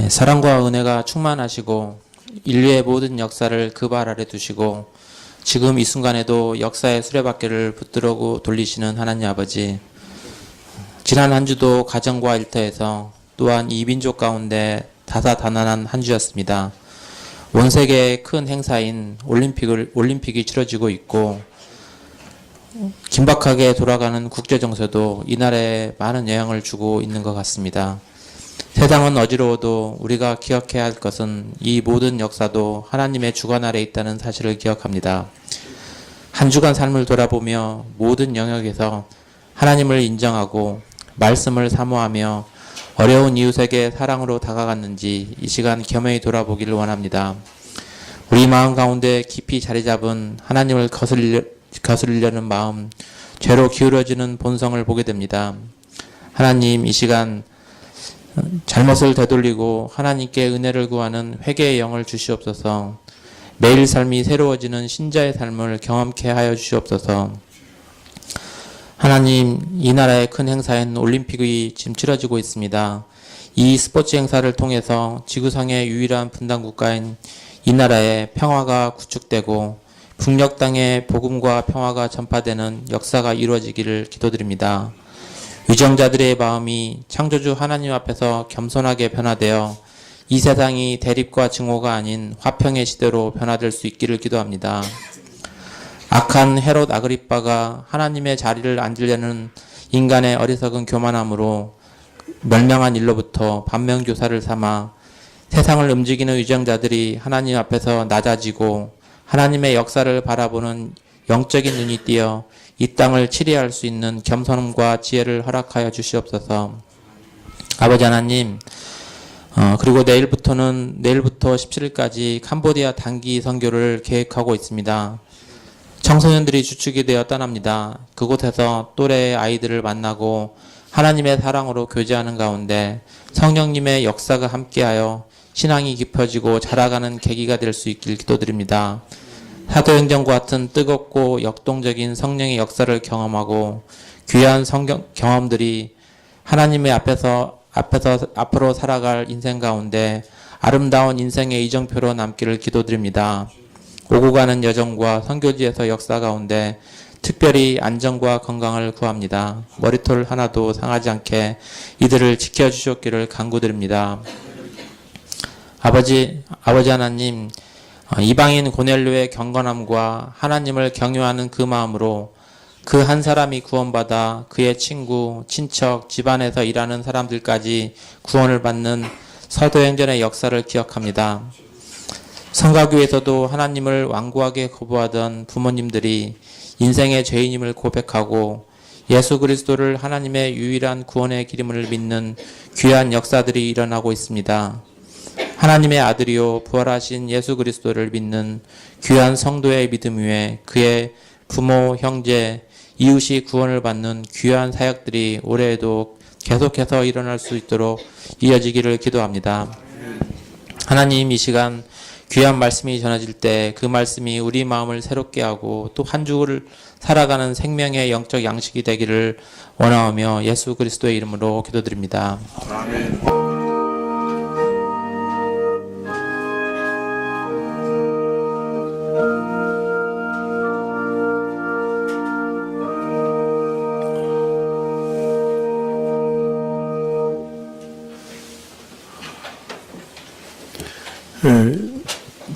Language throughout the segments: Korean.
사랑과 은혜가 충만하시고 인류의 모든 역사를 그 발 아래 두시고 지금 이 순간에도 역사의 수레바퀴를 붙들고 돌리시는 하나님 아버지, 지난 한 주도 가정과 일터에서 또한 이 민족 가운데 다사다난한 한 주였습니다. 온 세계의 큰 행사인 올림픽이 치러지고 있고 긴박하게 돌아가는 국제정세도 이날에 많은 영향을 주고 있는 것 같습니다. 세상은 어지러워도 우리가 기억해야 할 것은 이 모든 역사도 하나님의 주관 아래 있다는 사실을 기억합니다. 한 주간 삶을 돌아보며 모든 영역에서 하나님을 인정하고 말씀을 사모하며 어려운 이웃에게 사랑으로 다가갔는지 이 시간 겸허히 돌아보기를 원합니다. 우리 마음 가운데 깊이 자리 잡은 하나님을 거스르려는 마음, 죄로 기울어지는 본성을 보게 됩니다. 하나님, 이 시간 잘못을 되돌리고 하나님께 은혜를 구하는 회개의 영을 주시옵소서. 매일 삶이 새로워지는 신자의 삶을 경험케 하여 주시옵소서. 하나님, 이 나라의 큰 행사인 올림픽이 지금 치러지고 있습니다. 이 스포츠 행사를 통해서 지구상의 유일한 분단 국가인 이 나라의 평화가 구축되고 북녘 땅의 복음과 평화가 전파되는 역사가 이루어지기를 기도드립니다. 위정자들의 마음이 창조주 하나님 앞에서 겸손하게 변화되어 이 세상이 대립과 증오가 아닌 화평의 시대로 변화될 수 있기를 기도합니다. 악한 헤롯 아그리빠가 하나님의 자리를 앉으려는 인간의 어리석은 교만함으로 멸망한 일로부터 반면교사를 삼아 세상을 움직이는 위정자들이 하나님 앞에서 낮아지고 하나님의 역사를 바라보는 영적인 눈이 띄어 이 땅을 치리할 수 있는 겸손함과 지혜를 허락하여 주시옵소서. 아버지 하나님, 그리고 내일부터 17일까지 캄보디아 단기 선교를 계획하고 있습니다. 청소년들이 주축이 되어 떠납니다. 그곳에서 또래의 아이들을 만나고 하나님의 사랑으로 교제하는 가운데 성령님의 역사가 함께하여 신앙이 깊어지고 자라가는 계기가 될 수 있길 기도드립니다. 사도행전과 같은 뜨겁고 역동적인 성령의 역사를 경험하고 귀한 성경 경험들이 하나님의 앞으로 살아갈 인생 가운데 아름다운 인생의 이정표로 남기를 기도드립니다. 오고 가는 여정과 선교지에서 역사 가운데 특별히 안전과 건강을 구합니다. 머리털 하나도 상하지 않게 이들을 지켜주셨기를 간구드립니다. 아버지 하나님, 이방인 고넬료의 경건함과 하나님을 경유하는 그 마음으로 그 한 사람이 구원받아 그의 친구, 친척, 집안에서 일하는 사람들까지 구원을 받는 사도행전의 역사를 기억합니다. 성가교에서도 하나님을 완고하게 거부하던 부모님들이 인생의 죄인임을 고백하고 예수 그리스도를 하나님의 유일한 구원의 기름을 믿는 귀한 역사들이 일어나고 있습니다. 하나님의 아들이요 부활하신 예수 그리스도를 믿는 귀한 성도의 믿음 위에 그의 부모, 형제, 이웃이 구원을 받는 귀한 사역들이 올해에도 계속해서 일어날 수 있도록 이어지기를 기도합니다. 하나님, 이 시간 귀한 말씀이 전해질 때 그 말씀이 우리 마음을 새롭게 하고 또 한 주를 살아가는 생명의 영적 양식이 되기를 원하오며 예수 그리스도의 이름으로 기도드립니다. 아멘.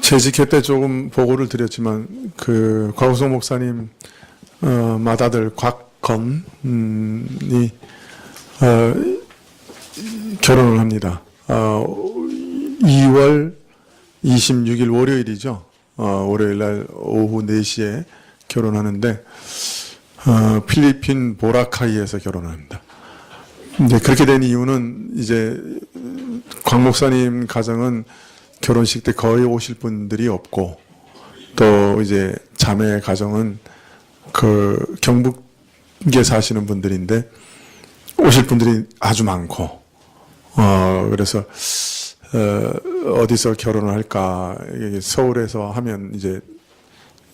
재직회 때 조금 보고를 드렸지만 그 곽우성 목사님 맏아들 곽건이 결혼을 합니다. 2월 26일 월요일이죠. 월요일 날 오후 4시에 결혼하는데 필리핀 보라카이에서 결혼을 합니다. 이제 그렇게 된 이유는 이제 곽 목사님 가정은 결혼식 때 거의 오실 분들이 없고 또 이제 자매 가정은 그 경북에 사시는 분들인데 오실 분들이 아주 많고 그래서 어디서 결혼을 할까 서울에서 하면 이제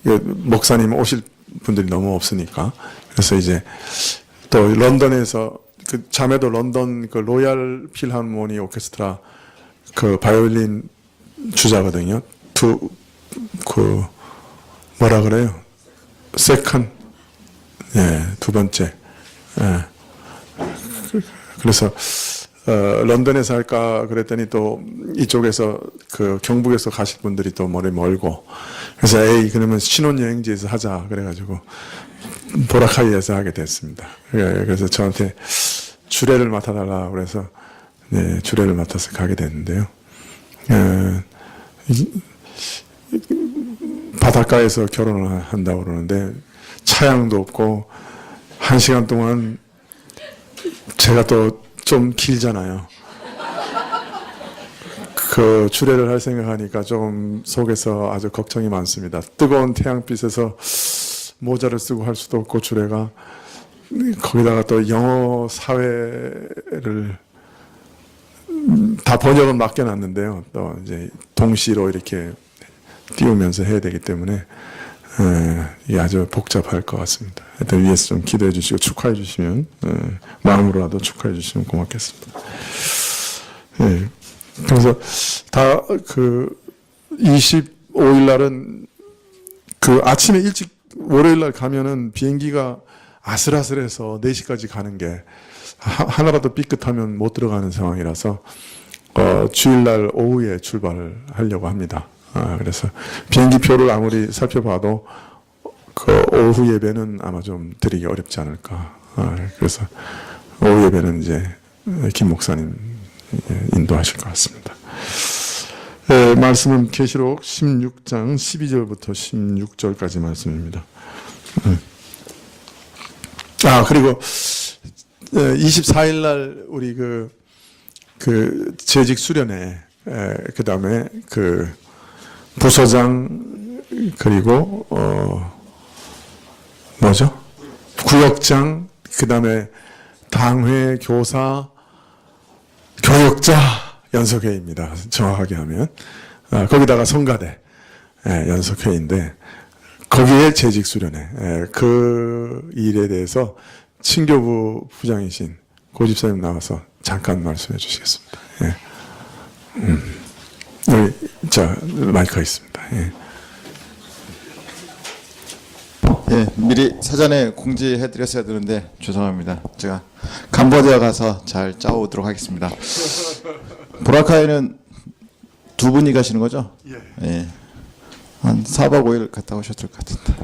목사님 오실 분들이 너무 없으니까 그래서 이제 또 런던에서 그 자매도 런던 그 로얄 필하모니 오케스트라 그 바이올린 주자거든요. 뭐라 그래요? 세컨. 예, 두 번째. 예. 그래서, 런던에서 할까 그랬더니 또 이쪽에서 그 경북에서 가실 분들이 또 머리 멀고. 그래서 그러면 신혼여행지에서 하자. 그래가지고 보라카이에서 하게 됐습니다. 예, 그래서 저한테 주례를 맡아달라. 그래서 네, 주례를 맡아서 가게 됐는데요. 바닷가에서 결혼을 한다고 그러는데 차양도 없고 1시간 동안 제가 또 좀 길잖아요. 그 주례를 할 생각하니까 조금 속에서 아주 걱정이 많습니다. 뜨거운 태양빛에서 모자를 쓰고 할 수도 없고 주례가 거기다가 또 영어 사회를 다 번역은 맡겨놨는데요. 또 이제 동시로 이렇게 띄우면서 해야 되기 때문에 이게 아주 복잡할 것 같습니다. 하여튼 위에서 좀 기도해 주시고 축하해 주시면 마음으로라도 축하해 주시면 고맙겠습니다. 예. 그래서 다 그 25일 날은 그 아침에 일찍 월요일 날 가면은 비행기가 아슬아슬해서 4시까지 가는 게 하나라도 삐끗하면 못 들어가는 상황이라서 주일날 오후에 출발을 하려고 합니다. 그래서 비행기 표를 아무리 살펴봐도 그 오후 예배는 아마 좀 드리기 어렵지 않을까. 그래서 오후 예배는 이제 김 목사님 인도하실 것 같습니다. 말씀은 계시록 16장 12절부터 16절까지 말씀입니다. 그리고 24일 날 우리 그 재직 수련회, 그 다음에 그 부서장, 그리고, 구역장, 그 다음에 당회, 교사, 교역자 연석회의입니다. 정확하게 하면. 거기다가 성가대 연석회의인데, 거기에 재직 수련회. 그 일에 대해서 친교부 부장이신 고집사님 나와서 잠깐 말씀해 주시겠습니다. 여기, 마이크가 있습니다. 예, 미리 사전에 공지해 드렸어야 되는데 죄송합니다. 제가 캄보디아 가서 잘 짜오도록 하겠습니다. 보라카이는 두 분이 가시는 거죠? 예. 한 4박 5일 갔다 오셨을 것 같은데.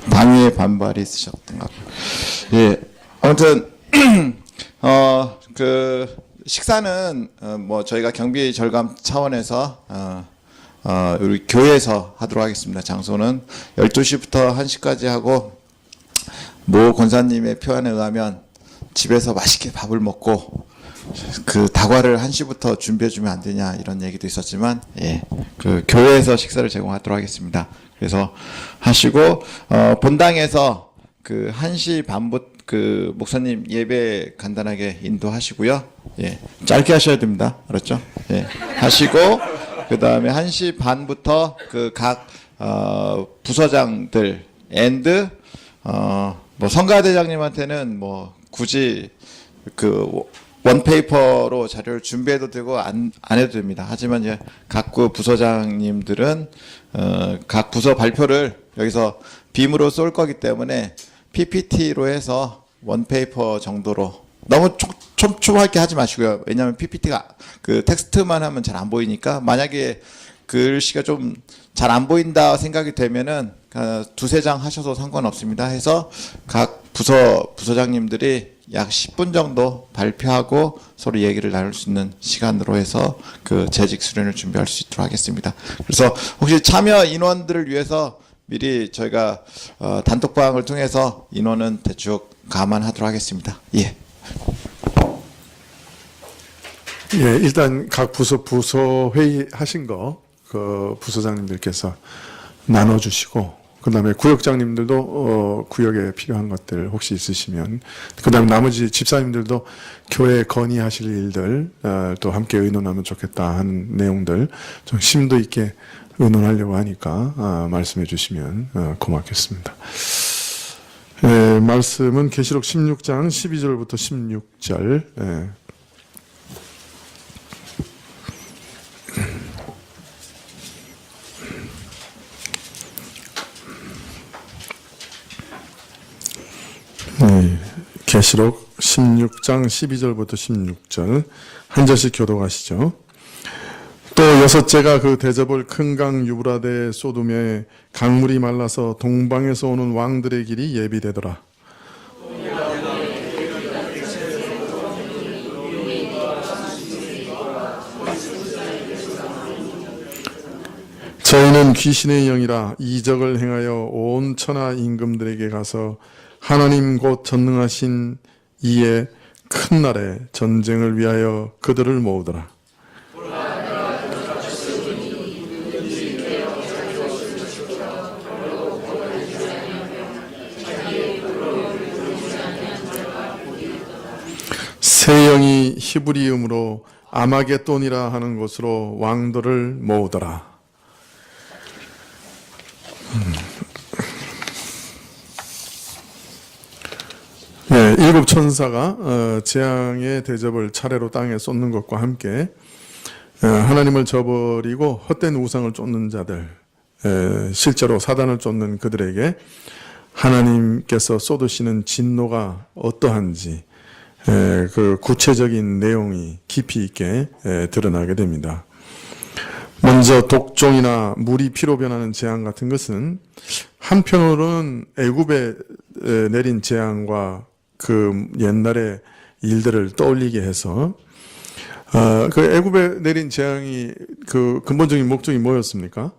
방위에 반발이 있으셨던가. 예. 아무튼 그 식사는 뭐 저희가 경비 절감 차원에서 우리 교회에서 하도록 하겠습니다. 장소는 12시부터 1시까지 하고 모 권사님의 표현에 의하면 집에서 맛있게 밥을 먹고 그 다과를 1시부터 준비해 주면 안 되냐 이런 얘기도 있었지만 예. 그 교회에서 식사를 제공하도록 하겠습니다. 그래서 하시고 본당에서 그 1시 반부터 그 목사님 예배 간단하게 인도하시고요. 예. 짧게 하셔야 됩니다. 알았죠? 예. 하시고 그다음에 1시 반부터 그 각 부서장들 앤드 뭐 성가대장님한테는 뭐 굳이 그 원페이퍼로 자료를 준비해도 되고 안 해도 됩니다. 하지만 이제 각 부서장님들은 각 부서 발표를 여기서 빔으로 쏠 거기 때문에 PPT로 해서 원페이퍼 정도로 너무 촘촘하게 하지 마시고요. 왜냐하면 PPT가 그 텍스트만 하면 잘 안 보이니까 만약에 글씨가 좀 잘 안 보인다 생각이 되면은 두세 장 하셔도 상관없습니다. 해서 각 부서장님들이 약 10분 정도 발표하고 서로 얘기를 나눌 수 있는 시간으로 해서 그 재직 수련을 준비할 수 있도록 하겠습니다. 그래서 혹시 참여 인원들을 위해서 미리 저희가 단톡방을 통해서 인원은 대충 감안하도록 하겠습니다. 예. 예, 일단 각 부서 회의 하신 거 그 부서장님들께서 나눠주시고 그다음에 구역장님들도 구역에 필요한 것들 혹시 있으시면 그다음에 나머지 집사님들도 교회 건의하실 일들 또 함께 의논하면 좋겠다 하는 내용들 좀 심도 있게 의논하려고 하니까 말씀해 주시면 고맙겠습니다. 예, 말씀은 계시록 16장 12절부터 16절. 예. 계시록 16장 12절부터 16절 한 절씩 교독하시죠. 또 여섯째가 그 대접을 큰 강 유브라데에 쏟음에 강물이 말라서 동방에서 오는 왕들의 길이 예비되더라. 저희는 귀신의 영이라 이적을 행하여 온 천하 임금들에게 가서 하나님 곧 전능하신 이의 큰 날에 전쟁을 위하여 그들을 모으더라. 새 영이 히브리음으로 아마겟돈이라 하는 곳으로 왕들을 모으더라. 네, 일곱 천사가 재앙의 대접을 차례로 땅에 쏟는 것과 함께 하나님을 저버리고 헛된 우상을 쫓는 자들, 실제로 사단을 쫓는 그들에게 하나님께서 쏟으시는 진노가 어떠한지 그 구체적인 내용이 깊이 있게 드러나게 됩니다. 먼저 독종이나 물이 피로 변하는 재앙 같은 것은 한편으로는 애굽에 내린 재앙과 그 옛날의 일들을 떠올리게 해서 그 애굽에 내린 재앙이 그 근본적인 목적이 뭐였습니까?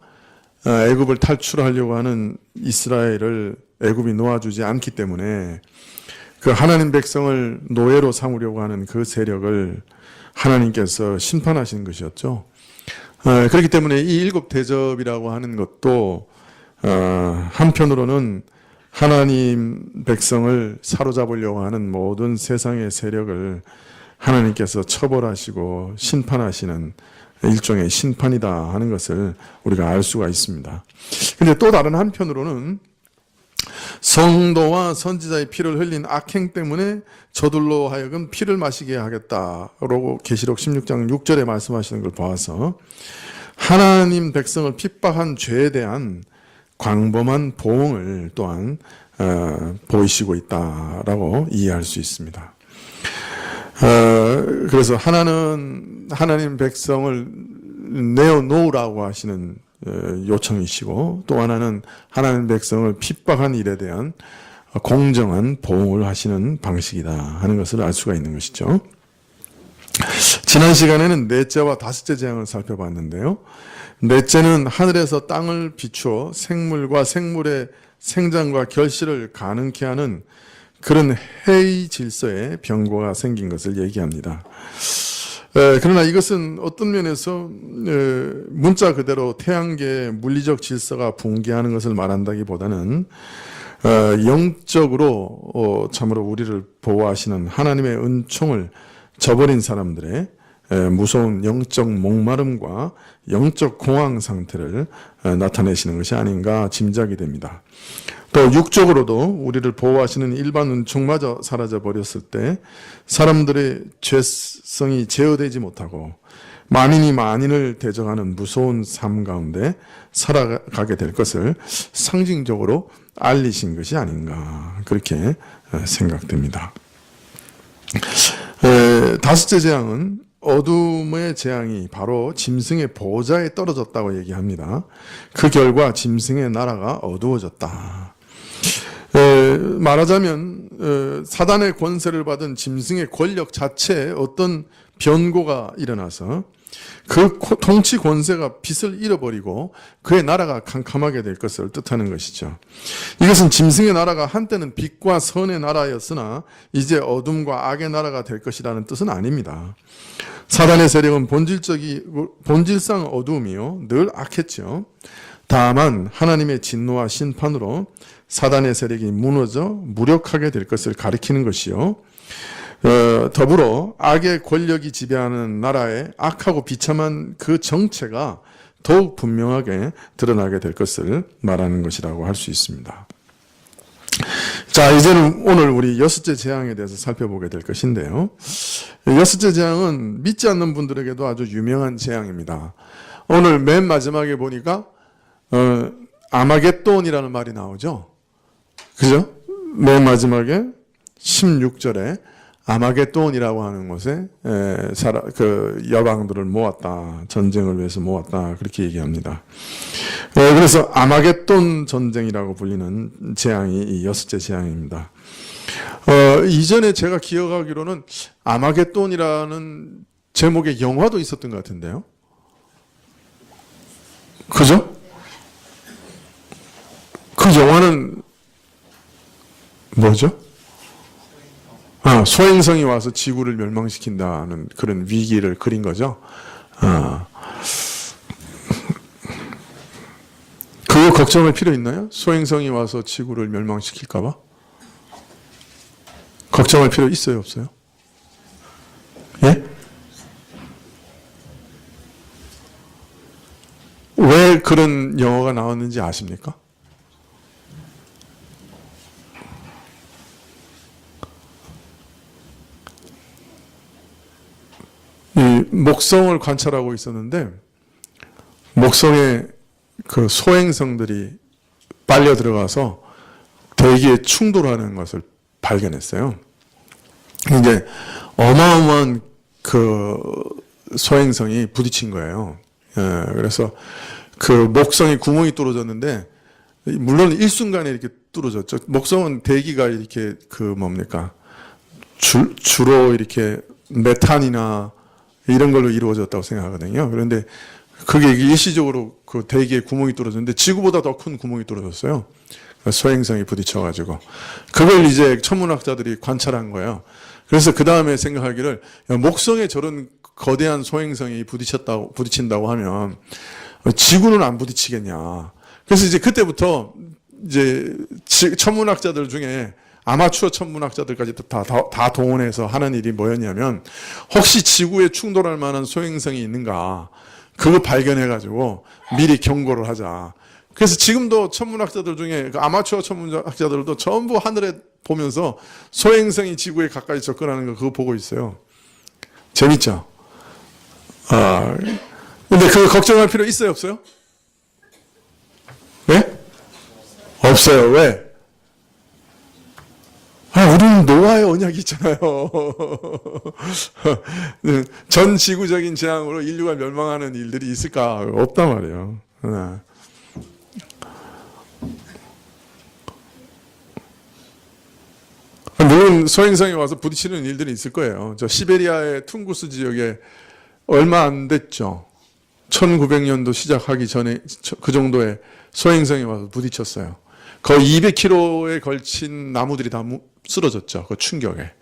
애굽을 탈출하려고 하는 이스라엘을 애굽이 놓아주지 않기 때문에 그 하나님 백성을 노예로 삼으려고 하는 그 세력을 하나님께서 심판하신 것이었죠. 그렇기 때문에 이 일곱 대접이라고 하는 것도 한편으로는 하나님 백성을 사로잡으려고 하는 모든 세상의 세력을 하나님께서 처벌하시고 심판하시는 일종의 심판이다 하는 것을 우리가 알 수가 있습니다. 그런데 또 다른 한편으로는 성도와 선지자의 피를 흘린 악행 때문에 저들로 하여금 피를 마시게 하겠다라고 계시록 16장 6절에 말씀하시는 걸 봐서 하나님 백성을 핍박한 죄에 대한 광범한 보응을 또한 보이시고 있다라고 이해할 수 있습니다. 그래서 하나는 하나님 백성을 내어놓으라고 하시는 요청이시고 또 하나는 하나님 백성을 핍박한 일에 대한 공정한 보응을 하시는 방식이다 하는 것을 알 수가 있는 것이죠. 지난 시간에는 넷째와 다섯째 재앙을 살펴봤는데요. 넷째는 하늘에서 땅을 비추어 생물과 생물의 생장과 결실을 가능케 하는 그런 해의 질서에 변고가 생긴 것을 얘기합니다. 그러나 이것은 어떤 면에서 문자 그대로 태양계의 물리적 질서가 붕괴하는 것을 말한다기보다는 영적으로 참으로 우리를 보호하시는 하나님의 은총을 저버린 사람들의 무서운 영적 목마름과 영적 공황 상태를 나타내시는 것이 아닌가 짐작이 됩니다. 또 육적으로도 우리를 보호하시는 일반 은총마저 사라져 버렸을 때 사람들의 죄성이 제어되지 못하고 만인이 만인을 대적하는 무서운 삶 가운데 살아가게 될 것을 상징적으로 알리신 것이 아닌가 그렇게 생각됩니다. 다섯째 재앙은 어둠의 재앙이 바로 짐승의 보좌에 떨어졌다고 얘기합니다. 그 결과 짐승의 나라가 어두워졌다. 말하자면 사단의 권세를 받은 짐승의 권력 자체에 어떤 변고가 일어나서 그 통치 권세가 빛을 잃어버리고 그의 나라가 캄캄하게 될 것을 뜻하는 것이죠. 이것은 짐승의 나라가 한때는 빛과 선의 나라였으나 이제 어둠과 악의 나라가 될 것이라는 뜻은 아닙니다. 사단의 세력은 본질상 어두움이요 늘 악했죠. 다만 하나님의 진노와 심판으로 사단의 세력이 무너져 무력하게 될 것을 가리키는 것이요. 더불어 악의 권력이 지배하는 나라의 악하고 비참한 그 정체가 더욱 분명하게 드러나게 될 것을 말하는 것이라고 할 수 있습니다. 자, 이제는 오늘 우리 여섯째 재앙에 대해서 살펴보게 될 것인데요. 여섯째 재앙은 믿지 않는 분들에게도 아주 유명한 재앙입니다. 오늘 맨 마지막에 보니까 아마겟돈이라는 말이 나오죠. 그죠? 맨 마지막에 16절에 아마겟돈이라고 하는 곳에 그 여방들을 모았다. 전쟁을 위해서 모았다. 그렇게 얘기합니다. 그래서 아마겟돈 전쟁이라고 불리는 재앙이 이 6째 재앙입니다. 이전에 제가 기억하기로는 아마겟돈이라는 제목의 영화도 있었던 것 같은데요. 그죠? 그 영화는 뭐죠? 소행성이 와서 지구를 멸망시킨다는 그런 위기를 그린 거죠. 그거 걱정할 필요 있나요? 소행성이 와서 지구를 멸망시킬까봐? 걱정할 필요 있어요, 없어요? 예? 왜 그런 영화가 나왔는지 아십니까? 이 목성을 관찰하고 있었는데 목성에 그 소행성들이 빨려 들어가서 대기에 충돌하는 것을 발견했어요. 이제 어마어마한 그 소행성이 부딪힌 거예요. 그래서 그 목성에 구멍이 뚫어졌는데 물론 일순간에 이렇게 뚫어졌죠. 목성은 대기가 이렇게 그 뭡니까 주로 이렇게 메탄이나 이런 걸로 이루어졌다고 생각하거든요. 그런데 그게 일시적으로 그 대기에 구멍이 뚫어졌는데 지구보다 더 큰 구멍이 뚫어졌어요. 소행성이 부딪혀가지고 그걸 이제 천문학자들이 관찰한 거예요. 그래서 그 다음에 생각하기를 목성에 저런 거대한 소행성이 부딪힌다고 하면 지구는 안 부딪히겠냐. 그래서 이제 그때부터 이제 천문학자들 중에 아마추어 천문학자들까지 다 동원해서 하는 일이 뭐였냐면 혹시 지구에 충돌할 만한 소행성이 있는가 그거 발견해가지고 미리 경고를 하자. 그래서 지금도 천문학자들 중에 그 아마추어 천문학자들도 전부 하늘에 보면서 소행성이 지구에 가까이 접근하는 거 그거 보고 있어요. 재밌죠? 근데 그거 걱정할 필요 있어요, 없어요? 네? 없어요. 왜? 우리는 노아의 언약이 있잖아요. 전 지구적인 재앙으로 인류가 멸망하는 일들이 있을까? 없단 말이에요. 물론 소행성이 와서 부딪히는 일들이 있을 거예요. 저 시베리아의 퉁구스 지역에 얼마 안 됐죠. 1900년도 시작하기 전에 그 정도의 소행성이 와서 부딪혔어요. 거의 200km에 걸친 나무들이 다 쓰러졌죠. 그 충격에.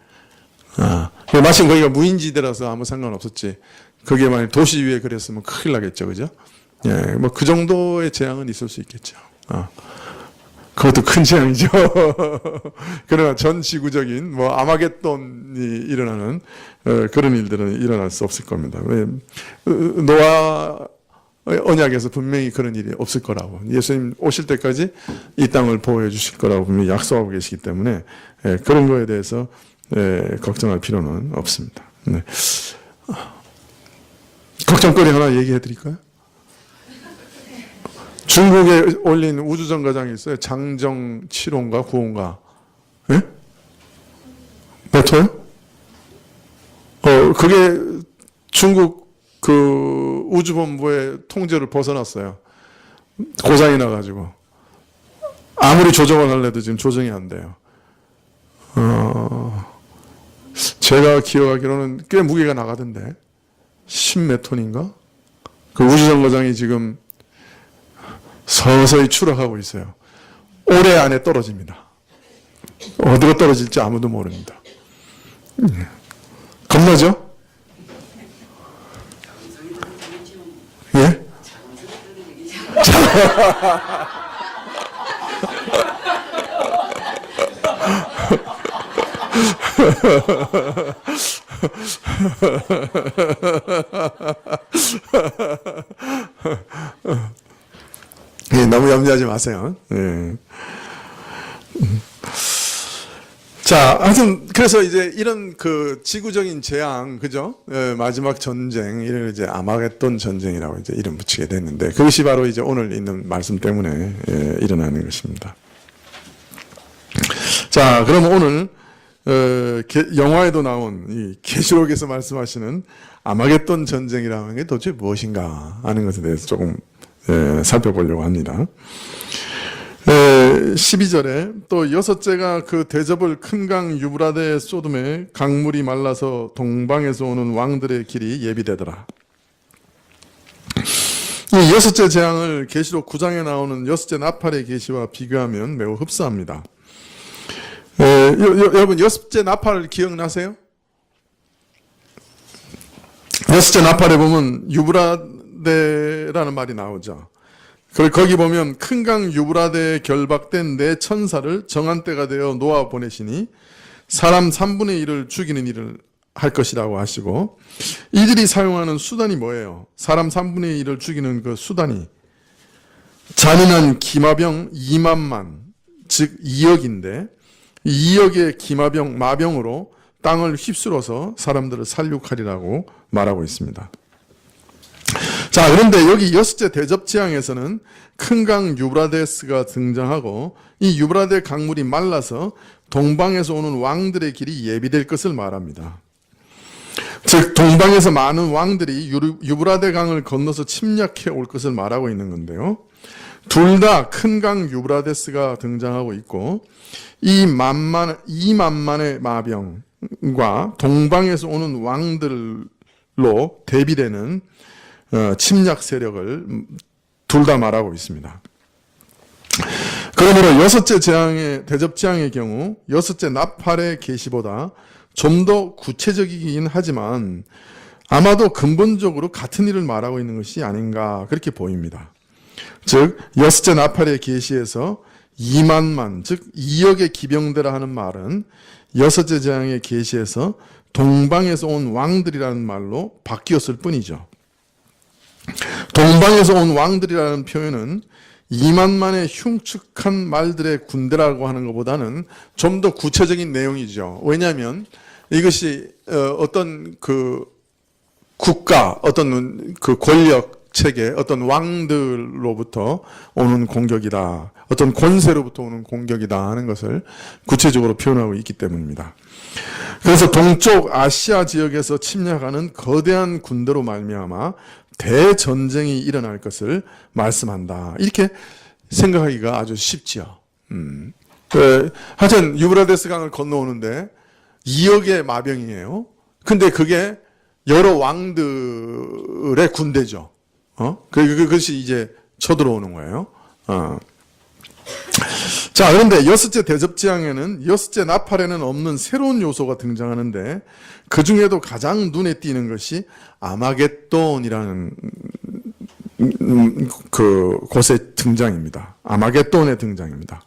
마침 거기가 무인지대라서 아무 상관없었지. 그게 만약 도시 위에 그랬으면 큰일 나겠죠. 그죠? 예, 뭐 그 정도의 재앙은 있을 수 있겠죠. 그것도 큰 재앙이죠. 그러나 전 지구적인 뭐 아마겟돈이 일어나는 그런 일들은 일어날 수 없을 겁니다. 왜? 노아 언약에서 분명히 그런 일이 없을 거라고 예수님 오실 때까지 이 땅을 보호해 주실 거라고 분명히 약속하고 계시기 때문에 그런 거에 대해서 걱정할 필요는 없습니다. 네. 걱정거리 하나 얘기해 드릴까요? 중국에 올린 우주정거장이 있어요. 장정 7호인가 9호인가. 예? 몇 호요? 그게 중국 그 우주본부의 통제를 벗어났어요. 고장이 나가지고. 아무리 조정을 하려도 지금 조정이 안 돼요. 제가 기억하기로는 꽤 무게가 나가던데. 10몇 톤인가? 그 우주정거장이 지금 서서히 추락하고 있어요. 올해 안에 떨어집니다. 어디로 떨어질지 아무도 모릅니다. 겁나죠? 예? 예, 너무 염려하지 마세요. 예. 자, 하여튼 그래서 이제 이런 그 지구적인 재앙, 그죠? 예, 마지막 전쟁, 이를 이제 아마겟돈 전쟁이라고 이제 이름 붙이게 됐는데 그것이 바로 이제 오늘 있는 말씀 때문에 일어나는 것입니다. 자, 그럼 오늘 영화에도 나온 이 계시록에서 말씀하시는 아마겟돈 전쟁이라는 게 도대체 무엇인가 하는 것에 대해서 조금 살펴보려고 합니다. 12절에 또 여섯째가 그 대접을 큰 강 유브라데에 쏟음에 강물이 말라서 동방에서 오는 왕들의 길이 예비되더라. 이 여섯째 재앙을 계시록 9장에 나오는 여섯째 나팔의 계시와 비교하면 매우 흡사합니다. 여러분 여섯째 나팔 기억나세요? 여섯째 나팔에 보면 유브라데라는 말이 나오죠. 거기 보면 큰 강 유브라데에 결박된 네 천사를 정한 때가 되어 놓아 보내시니 사람 3분의 1을 죽이는 일을 할 것이라고 하시고, 이들이 사용하는 수단이 뭐예요? 사람 3분의 1을 죽이는 그 수단이 잔인한 기마병 2만만, 즉 2억인데 2억의 기마병, 마병으로 땅을 휩쓸어서 사람들을 살육하리라고 말하고 있습니다. 자, 그런데 여기 여섯째 대접 재앙에서는 큰 강 유브라데스가 등장하고 이 유브라데 강물이 말라서 동방에서 오는 왕들의 길이 예비될 것을 말합니다. 즉 동방에서 많은 왕들이 유브라데 강을 건너서 침략해 올 것을 말하고 있는 건데요. 둘 다 큰 강 유브라데스가 등장하고 있고 이 2만만의 마병과 동방에서 오는 왕들로 대비되는 침략 세력을 둘 다 말하고 있습니다. 그러므로 여섯째 재앙의 대접 재앙의 경우 여섯째 나팔의 계시보다 좀 더 구체적이긴 하지만 아마도 근본적으로 같은 일을 말하고 있는 것이 아닌가 그렇게 보입니다. 즉 여섯째 나팔의 계시에서 2만만 즉 2억의 기병대라 하는 말은 여섯째 재앙의 계시에서 동방에서 온 왕들이라는 말로 바뀌었을 뿐이죠. 동방에서 온 왕들이라는 표현은 2만만의 흉측한 말들의 군대라고 하는 것보다는 좀 더 구체적인 내용이죠. 왜냐하면 이것이 어떤 그 국가, 어떤 그 권력 체계, 어떤 왕들로부터 오는 공격이다, 어떤 권세로부터 오는 공격이다 하는 것을 구체적으로 표현하고 있기 때문입니다. 그래서 동쪽 아시아 지역에서 침략하는 거대한 군대로 말미암아 대전쟁이 일어날 것을 말씀한다. 이렇게 생각하기가 아주 쉽지요. 하여튼 유브라데스 강을 건너오는데 2억의 마병이에요. 근데 그게 여러 왕들의 군대죠. 그것이 이제 쳐들어오는 거예요. 자, 그런데 여섯째 대접 재앙에는 여섯째 나팔에는 없는 새로운 요소가 등장하는데 그 중에도 가장 눈에 띄는 것이 아마겟돈이라는 그 곳의 등장입니다. 아마겟돈의 등장입니다.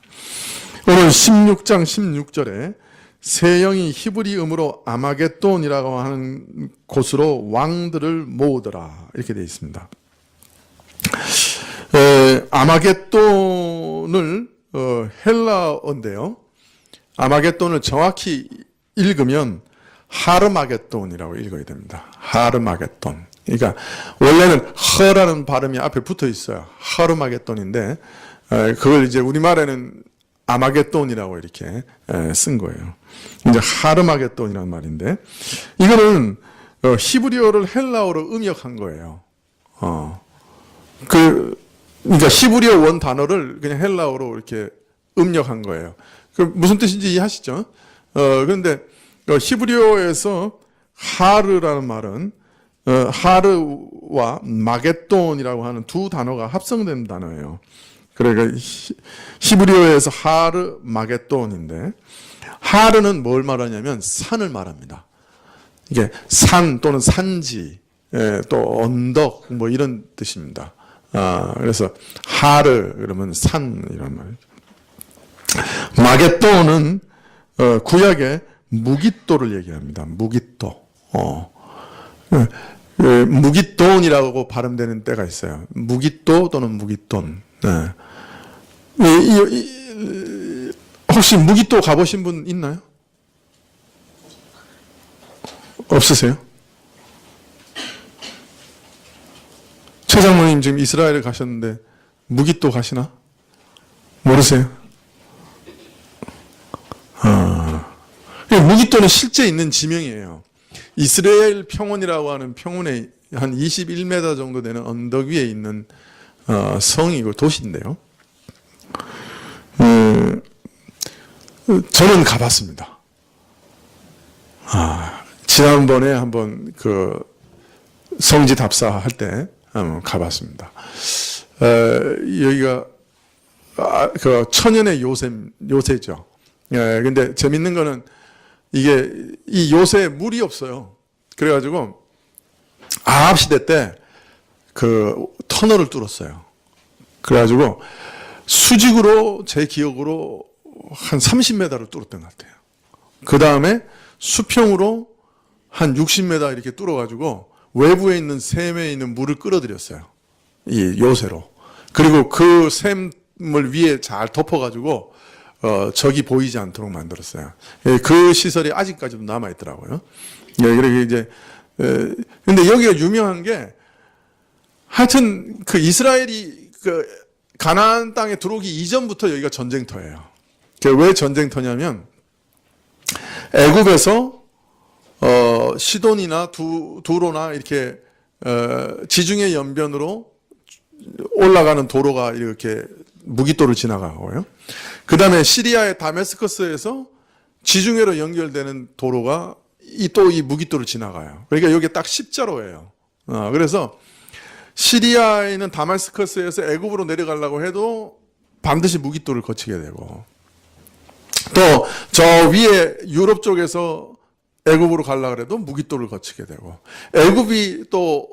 오늘 16장 16절에 새 영이 히브리음으로 아마겟돈이라고 하는 곳으로 왕들을 모으더라 이렇게 되어 있습니다. 아마겟돈을 헬라어인데요. 아마겟돈을 정확히 읽으면 하르마겟돈이라고 읽어야 됩니다. 하르마겟돈. 그러니까 원래는 허라는 발음이 앞에 붙어 있어요. 하르마겟돈인데 그걸 이제 우리말에는 아마겟돈이라고 이렇게 쓴 거예요. 이제 하르마겟돈이라는 말인데 이거는 히브리어를 헬라어로 음역한 거예요. 그러니까 히브리어 원 단어를 그냥 헬라어로 이렇게 음역한 거예요. 그 무슨 뜻인지 이해하시죠? 그런데 히브리어에서 하르라는 말은 하르와 마겟돈이라고 하는 두 단어가 합성된 단어예요. 그러니까 히브리어에서 하르 마겟돈인데 하르는 뭘 말하냐면 산을 말합니다. 이게 산 또는 산지, 또 언덕 뭐 이런 뜻입니다. 그래서 하르 그러면 산 이런 말이죠. 마겟돈은 구약의 무깃도를 얘기합니다. 무깃도. 무깃돈이라고 발음되는 때가 있어요. 무깃도 또는 무깃돈. 네. 혹시 무깃도 가보신 분 있나요? 없으세요? 최 장모님 지금 이스라엘에 가셨는데 무깃도 가시나? 모르세요? 무기또는 실제 있는 지명이에요. 이스라엘 평원이라고 하는 평원에 한 21m 정도 되는 언덕 위에 있는 성이고 도시인데요. 저는 가봤습니다. 지난번에 한번 그 성지 답사할 때 한번 가봤습니다. 여기가 그 천연의 요새죠. 근데 재밌는 거는 이게 이 요새에 물이 없어요. 그래가지고 아합 시대 때 그 터널을 뚫었어요. 그래가지고 수직으로 제 기억으로 한 30m를 뚫었던 것 같아요. 그 다음에 수평으로 한 60m 이렇게 뚫어가지고 외부에 있는 샘에 있는 물을 끌어들였어요. 이 요새로. 그리고 그 샘을 위에 잘 덮어가지고 적이 보이지 않도록 만들었어요. 그 시설이 아직까지도 남아 있더라고요. 그리고 이제 근데 여기가 유명한 게 하여튼 그 이스라엘이 그 가나안 땅에 들어오기 이전부터 여기가 전쟁터예요. 왜 전쟁터냐면 애굽에서 시돈이나 두로나 이렇게 지중해 연변으로 올라가는 도로가 이렇게 무기또를 지나가고요. 그 다음에 시리아의 다메스커스에서 지중해로 연결되는 도로가 또 이 무기또를 지나가요. 그러니까 여기 딱 십자로예요. 그래서 시리아에 있는 다메스커스에서 애굽으로 내려가려고 해도 반드시 무기또를 거치게 되고, 또 저 위에 유럽 쪽에서 애굽으로 가려고 해도 무기또를 거치게 되고, 애굽이 또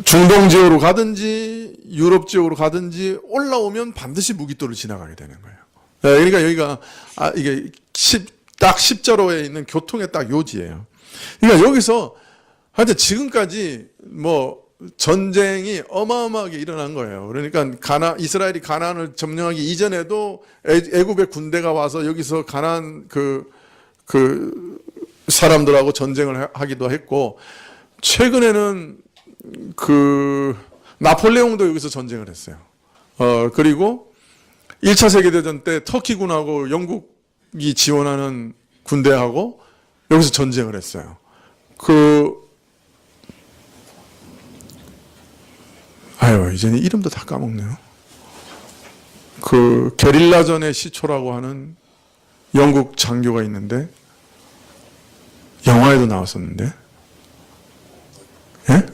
중동 지역으로 가든지 유럽 지역으로 가든지 올라오면 반드시 무기또를 지나가게 되는 거예요. 그러니까 여기가 이게 딱 십자로에 있는 교통의 딱 요지예요. 그러니까 여기서 하여튼 지금까지 뭐 전쟁이 어마어마하게 일어난 거예요. 그러니까 이스라엘이 가나안을 점령하기 이전에도 애굽의 군대가 와서 여기서 가나안 그 사람들하고 전쟁을 하기도 했고, 최근에는 그 나폴레옹도 여기서 전쟁을 했어요. 그리고 1차 세계대전 때 터키군하고 영국이 지원하는 군대하고 여기서 전쟁을 했어요. 이제는 이름도 다 까먹네요. 그 게릴라전의 시초라고 하는 영국 장교가 있는데 영화에도 나왔었는데, 예?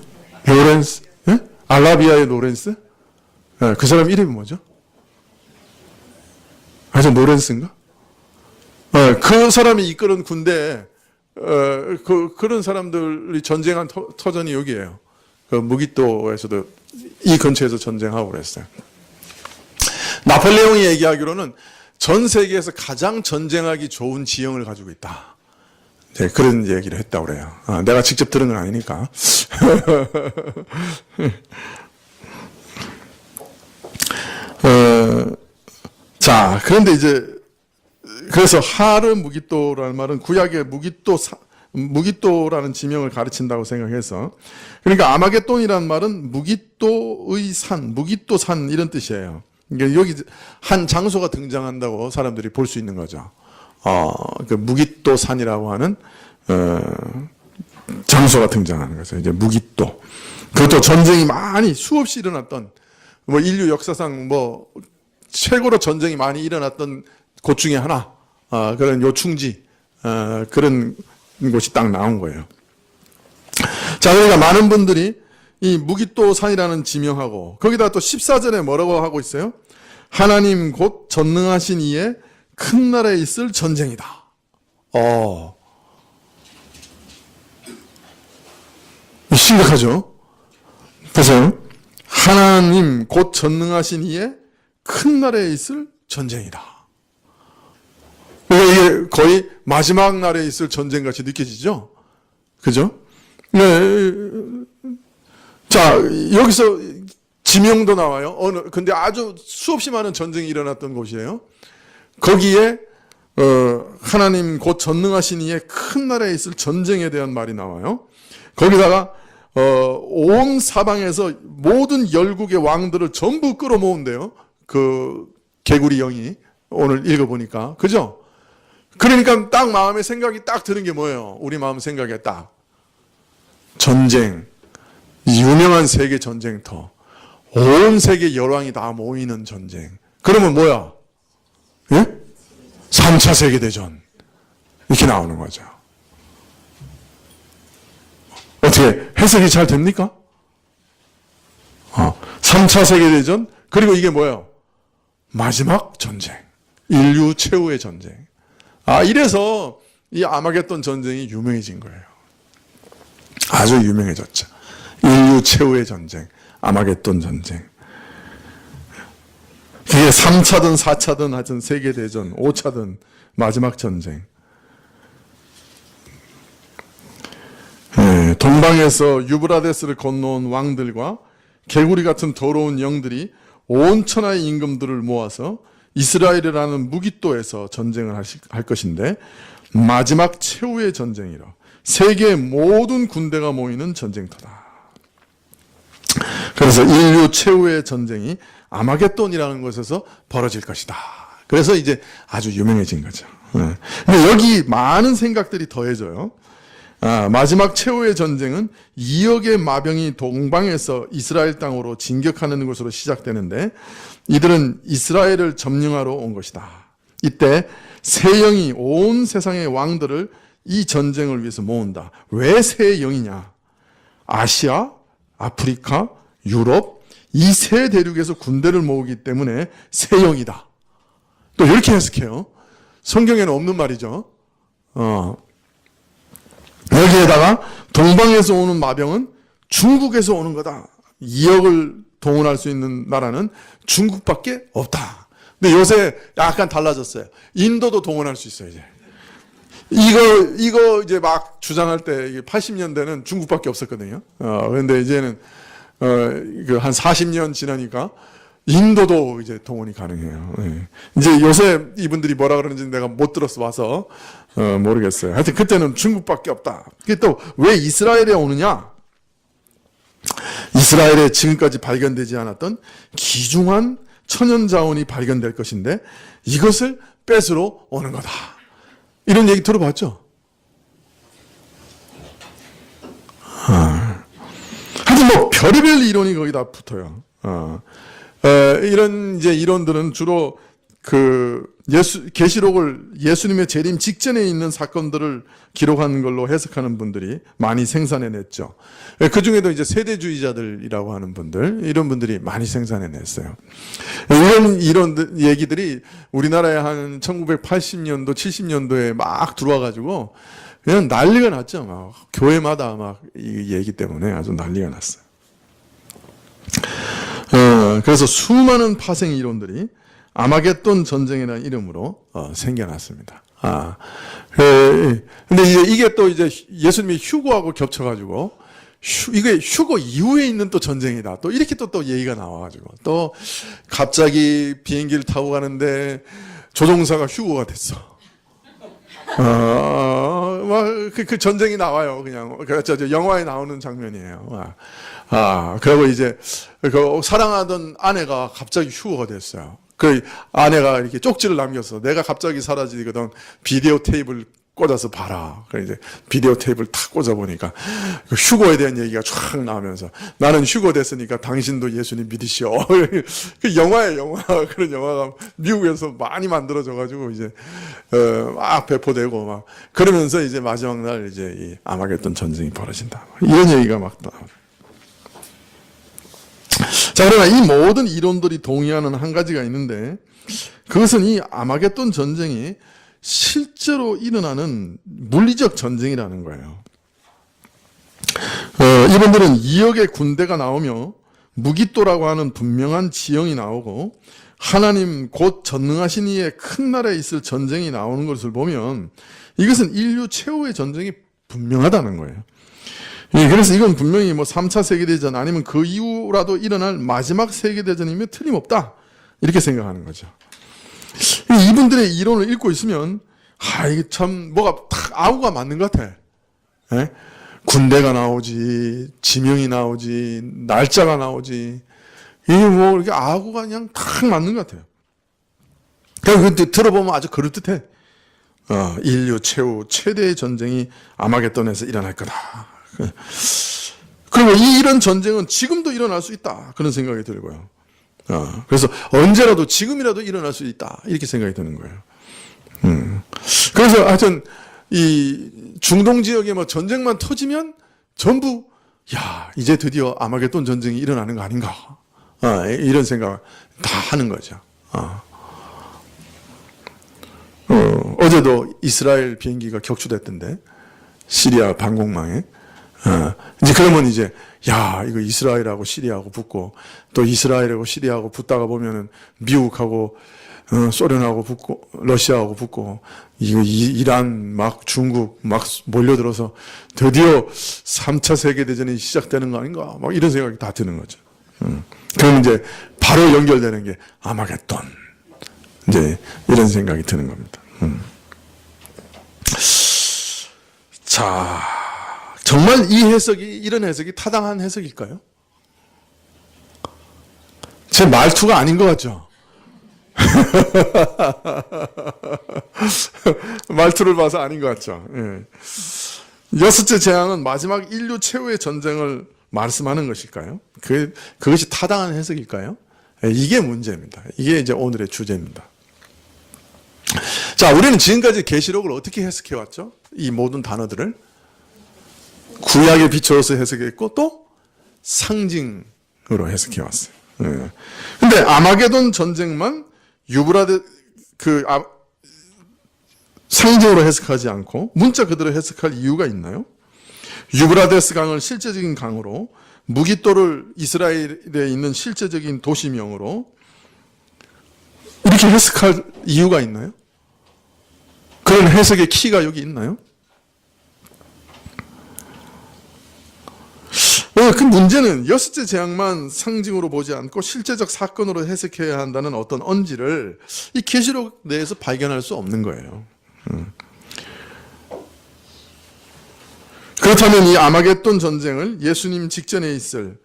로렌스, 예? 알라비아의 로렌스? 예, 그 사람 이름이 뭐죠? 로렌스인가? 그 사람이 이끄는 군대에 그런 사람들이 전쟁한 터전이 여기에요. 그 무기또에서도 이 근처에서 전쟁하고 그랬어요. 나폴레옹이 얘기하기로는 전 세계에서 가장 전쟁하기 좋은 지형을 가지고 있다. 네, 그런 얘기를 했다고 그래요. 내가 직접 들은 건 아니니까. 자, 그런데 이제 그래서 하르 무기또라는 말은 구약의 무기또라는 지명을 가르친다고 생각해서, 그러니까 아마겟돈이라는 말은 무기또의 산, 무기또산 이런 뜻이에요. 그러니까 여기 한 장소가 등장한다고 사람들이 볼 수 있는 거죠. 그 무기또산이라고 하는 장소가 등장하는 거죠. 이제 무기또. 그것도 전쟁이 많이 수없이 일어났던, 뭐 인류 역사상 뭐 최고로 전쟁이 많이 일어났던 곳 중에 하나, 그런 요충지, 그런 곳이 딱 나온 거예요. 자, 그러니까 많은 분들이 이 무기또산이라는 지명하고, 거기다 또 14절에 뭐라고 하고 있어요? 하나님 곧 전능하신 이에 큰 나라에 있을 전쟁이다. 심각하죠? 보세요. 하나님 곧 전능하신 이에 큰 나라에 있을 전쟁이다. 그러니까 이게 거의 마지막 날에 있을 전쟁 같이 느껴지죠? 그죠? 네. 자, 여기서 지명도 나와요. 근데 아주 수없이 많은 전쟁이 일어났던 곳이에요. 거기에, 하나님 곧 전능하신 이의 큰 나라에 있을 전쟁에 대한 말이 나와요. 거기다가, 온 사방에서 모든 열국의 왕들을 전부 끌어모은대요. 그 개구리 영이 오늘 읽어보니까. 그죠? 그러니까 딱 마음에 생각이 딱 드는 게 뭐예요? 우리 마음 생각에 딱. 전쟁. 유명한 세계 전쟁터. 온 세계 열왕이 다 모이는 전쟁. 그러면 뭐야? 예? 3차 세계대전. 이렇게 나오는 거죠. 어떻게 해석이 잘 됩니까? 3차 세계대전, 그리고 이게 뭐예요? 마지막 전쟁. 인류 최후의 전쟁. 이래서 이 아마겟돈 전쟁이 유명해진 거예요. 아주 유명해졌죠. 인류 최후의 전쟁. 아마겟돈 전쟁. 그게 3차든 4차든 하여튼 세계대전, 5차든 마지막 전쟁. 동방에서 유브라데스를 건너온 왕들과 개구리 같은 더러운 영들이 온 천하의 임금들을 모아서 이스라엘이라는 무기또에서 전쟁을 할 것인데 마지막 최후의 전쟁이라 세계의 모든 군대가 모이는 전쟁터다. 그래서 인류 최후의 전쟁이 아마겟돈이라는 곳에서 벌어질 것이다. 그래서 이제 아주 유명해진 거죠. 근데 여기 많은 생각들이 더해져요. 마지막 최후의 전쟁은 2억의 마병이 동방에서 이스라엘 땅으로 진격하는 것으로 시작되는데 이들은 이스라엘을 점령하러 온 것이다. 이때 세 영이 온 세상의 왕들을 이 전쟁을 위해서 모은다. 왜 세 영이냐? 아시아, 아프리카, 유럽 이 세 대륙에서 군대를 모으기 때문에 세 영이다. 또 이렇게 해석해요. 성경에는 없는 말이죠. 여기에다가 동방에서 오는 마병은 중국에서 오는 거다. 2억을 동원할 수 있는 나라는 중국밖에 없다. 근데 요새 약간 달라졌어요. 인도도 동원할 수 있어요, 이제. 이거 이제 막 주장할 때 80년대는 중국밖에 없었거든요. 그런데 이제는 한 40년 지나니까 인도도 이제 동원이 가능해요. 이제 요새 이분들이 뭐라 그러는지 내가 못 들어서 와서 모르겠어요. 하여튼 그때는 중국밖에 없다. 그게 또 왜 이스라엘에 오느냐? 이스라엘에 지금까지 발견되지 않았던 귀중한 천연 자원이 발견될 것인데 이것을 뺏으러 오는 거다. 이런 얘기 들어봤죠? 하여튼 뭐 별의별 이론이 거기다 붙어요. 이런 이제 이론들은 주로 계시록을 예수님의 재림 직전에 있는 사건들을 기록한 걸로 해석하는 분들이 많이 생산해냈죠. 그 중에도 이제 세대주의자들이라고 하는 분들, 이런 분들이 많이 생산해냈어요. 이런 얘기들이 우리나라에 한 1980년도, 70년도에 막 들어와가지고 그냥 난리가 났죠. 막 교회마다 막 이 얘기 때문에 아주 난리가 났어요. 그래서 수많은 파생 이론들이 아마겟돈 전쟁이라는 이름으로 생겨났습니다. 근데 이게 또 이제 예수님이 휴거하고 겹쳐가지고 이게 휴거 이후에 있는 또 전쟁이다. 또 이렇게 또 얘기가 나와가지고 또 갑자기 비행기를 타고 가는데 조종사가 휴거가 됐어. 그 전쟁이 나와요. 그냥 저 영화에 나오는 장면이에요. 그리고 이제 그 사랑하던 아내가 갑자기 휴거가 됐어요. 그 아내가 이렇게 쪽지를 남겼어. 내가 갑자기 사라지거든. 비디오 테이프를 꽂아서 봐라. 그래 이제 비디오 테이프를 탁 꽂아 보니까 그 휴거에 대한 얘기가 쫙 나오면서 나는 휴거 됐으니까 당신도 예수님 믿으시오. 그 영화예요, 영화. 그런 영화가 미국에서 많이 만들어져 가지고 이제 막 배포되고 막 그러면서 이제 마지막 날 이제 이 아마겟돈 전쟁이 벌어진다. 이런 얘기가 막 나와요. 자, 그러나 이 모든 이론들이 동의하는 한 가지가 있는데 그것은 이 아마겟돈 전쟁이 실제로 일어나는 물리적 전쟁이라는 거예요. 이분들은 2억의 군대가 나오며 무기또라고 하는 분명한 지형이 나오고 하나님 곧 전능하신 이의 큰 나라에 있을 전쟁이 나오는 것을 보면 이것은 인류 최후의 전쟁이 분명하다는 거예요. 그래서 이건 분명히 뭐 3차 세계대전 아니면 그 이후라도 일어날 마지막 세계대전이면 틀림없다. 이렇게 생각하는 거죠. 이분들의 이론을 읽고 있으면 이게 참 뭐가 탁 아우가 맞는 것 같아. 예? 군대가 나오지, 지명이 나오지, 날짜가 나오지. 이게 뭐 이렇게 아우가 그냥 탁 맞는 것 같아요. 그러니까 들어보면 아주 그럴듯해. 인류 최후 최대의 전쟁이 아마겟돈에서 일어날 거다. 그리고 이런 전쟁은 지금도 일어날 수 있다. 그런 생각이 들고요. 그래서 언제라도 지금이라도 일어날 수 있다. 이렇게 생각이 드는 거예요. 그래서 하여튼 이 중동 지역에 뭐 전쟁만 터지면 전부 이제 드디어 아마겟돈 전쟁이 일어나는 거 아닌가. 이런 생각 다 하는 거죠. 어제도 이스라엘 비행기가 격추됐던데, 시리아 방공망에. 이제 그러면 이제, 이거 이스라엘하고 시리아하고 붙고, 또 이스라엘하고 시리아하고 붙다가 보면은 미국하고, 소련하고 붙고, 러시아하고 붙고, 이란 막 중국 막 몰려들어서 드디어 3차 세계대전이 시작되는 거 아닌가? 막 이런 생각이 다 드는 거죠. 그럼 이제 바로 연결되는 게 아마겟돈. 이제 이런 생각이 드는 겁니다. 자, 정말 이런 해석이 타당한 해석일까요? 제 말투가 아닌 것 같죠? 말투를 봐서 아닌 것 같죠? 여섯째 재앙은 마지막 인류 최후의 전쟁을 말씀하는 것일까요? 그것이 타당한 해석일까요? 이게 문제입니다. 이게 이제 오늘의 주제입니다. 자, 우리는 지금까지 계시록을 어떻게 해석해 왔죠? 이 모든 단어들을 구약에 비춰서 해석했고 또 상징으로 해석해 왔어요. 근데 아마겟돈 전쟁만 상징으로 해석하지 않고 문자 그대로 해석할 이유가 있나요? 유브라데스 강을 실제적인 강으로, 무깃도를 이스라엘에 있는 실제적인 도시명으로 이렇게 해석할 이유가 있나요? 그런 해석의 키가 여기 있나요? 그 문제는 여섯째 재앙만 상징으로 보지 않고 실제적 사건으로 해석해야 한다는 어떤 언지를 이 계시록 내에서 발견할 수 없는 거예요. 그렇다면 이 아마겟돈 전쟁을 예수님 직전에 있을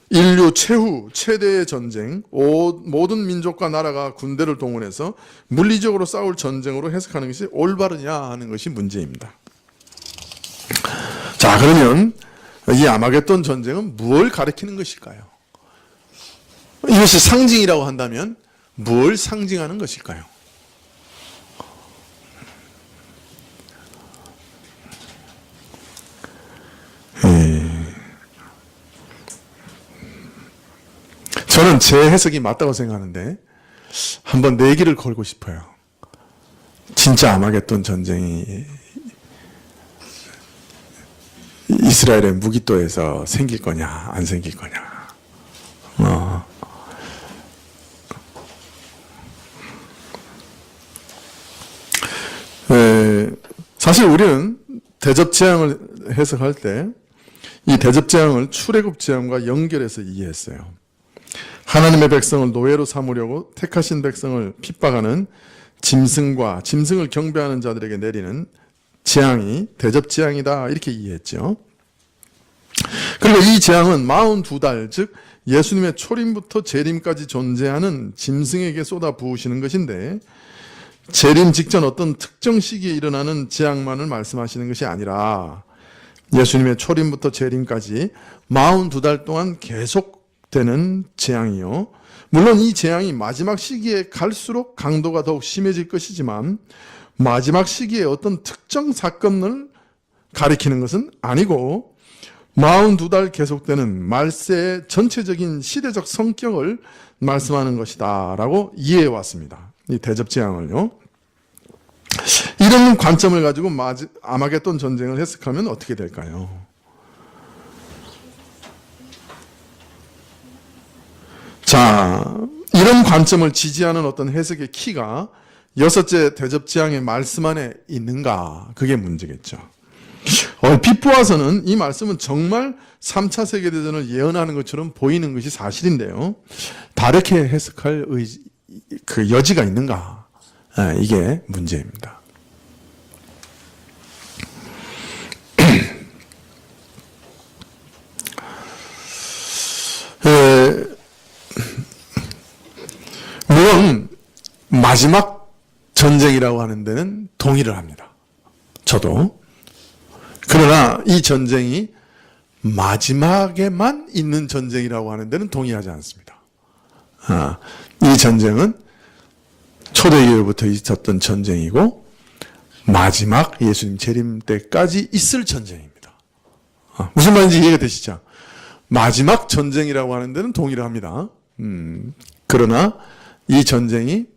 인류 최후 최대의 전쟁, 모든 민족과 나라가 군대를 동원해서 물리적으로 싸울 전쟁으로 해석하는 것이 올바르냐 하는 것이 문제입니다. 자, 그러면 이 아마겟돈 전쟁은 무엇을 가리키는 것일까요? 이것이 상징이라고 한다면 무엇을 상징하는 것일까요? 저는 제 해석이 맞다고 생각하는데 한번 내기를 걸고 싶어요. 진짜 아마겟돈 전쟁이 이스라엘의 무깃도에서 생길 거냐 안 생길 거냐. 사실 우리는 대접재앙을 해석할 때 이 대접재앙을 출애굽재앙과 연결해서 이해했어요. 하나님의 백성을 노예로 삼으려고 택하신 백성을 핍박하는 짐승을 경배하는 자들에게 내리는 재앙이 대접재앙이다 이렇게 이해했죠. 그리고 이 재앙은 42달 즉 예수님의 초림부터 재림까지 존재하는 짐승에게 쏟아 부으시는 것인데, 재림 직전 어떤 특정 시기에 일어나는 재앙만을 말씀하시는 것이 아니라 예수님의 초림부터 재림까지 42달 동안 계속되는 재앙이요. 물론 이 재앙이 마지막 시기에 갈수록 강도가 더욱 심해질 것이지만 마지막 시기에 어떤 특정 사건을 가리키는 것은 아니고 42달 계속되는 말세의 전체적인 시대적 성격을 말씀하는 것이다 라고 이해해 왔습니다. 이 대접재앙을요. 이런 관점을 가지고 아마겟돈 전쟁을 해석하면 어떻게 될까요? 자, 이런 관점을 지지하는 어떤 해석의 키가 여섯째 대접재앙의 말씀 안에 있는가? 그게 문제겠죠. 얼핏 보아서는 이 말씀은 정말 3차 세계대전을 예언하는 것처럼 보이는 것이 사실인데요. 다르게 해석할 그 여지가 있는가? 이게 문제입니다. 물론 마지막 전쟁이라고 하는 데는 동의를 합니다. 저도. 그러나 이 전쟁이 마지막에만 있는 전쟁이라고 하는 데는 동의하지 않습니다. 이 전쟁은 초대교회부터 있었던 전쟁이고 마지막 예수님 재림 때까지 있을 전쟁입니다. 무슨 말인지 이해가 되시죠? 마지막 전쟁이라고 하는 데는 동의를 합니다. 그러나 이 전쟁이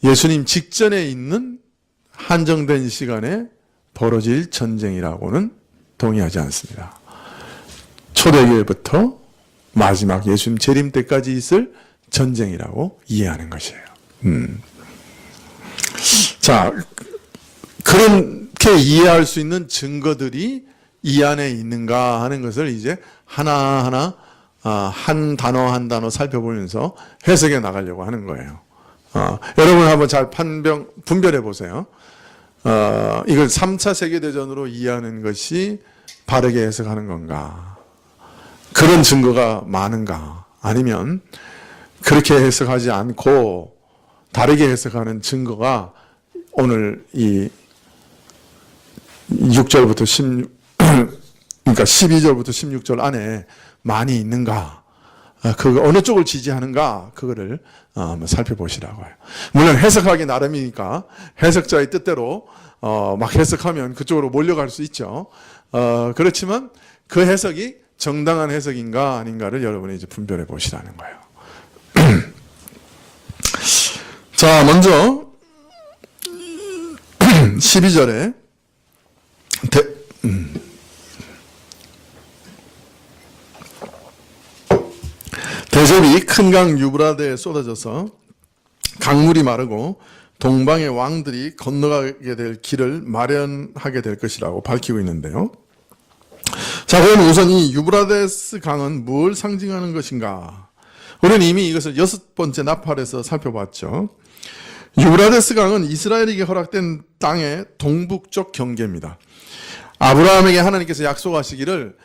예수님 직전에 있는 한정된 시간에 벌어질 전쟁이라고는 동의하지 않습니다. 초대교회부터 마지막 예수님 재림 때까지 있을 전쟁이라고 이해하는 것이에요. 자, 그렇게 이해할 수 있는 증거들이 이 안에 있는가 하는 것을 이제 하나하나 한 단어 한 단어 살펴보면서 해석해 나가려고 하는 거예요. 여러분 한번 잘 분별해 보세요. 이걸 3차 세계대전으로 이해하는 것이 바르게 해석하는 건가? 그런 증거가 많은가? 아니면 그렇게 해석하지 않고 다르게 해석하는 증거가 오늘 이 6절부터 그러니까 12절부터 16절 안에 많이 있는가? 그 어느 쪽을 지지하는가? 그거를 한번 살펴보시라고 해요. 물론 해석하기 나름이니까 해석자의 뜻대로 막 해석하면 그쪽으로 몰려갈 수 있죠. 그렇지만 그 해석이 정당한 해석인가 아닌가를 여러분이 이제 분별해 보시라는 거예요. 자, 먼저 12절에 대접이 큰 강 유브라데에 쏟아져서 강물이 마르고 동방의 왕들이 건너가게 될 길을 마련하게 될 것이라고 밝히고 있는데요. 자, 그럼 우선 이 유브라데스 강은 뭘 상징하는 것인가? 우리는 이미 이것을 6번째 나팔에서 살펴봤죠. 유브라데스 강은 이스라엘에게 허락된 땅의 동북쪽 경계입니다. 아브라함에게 하나님께서 약속하시기를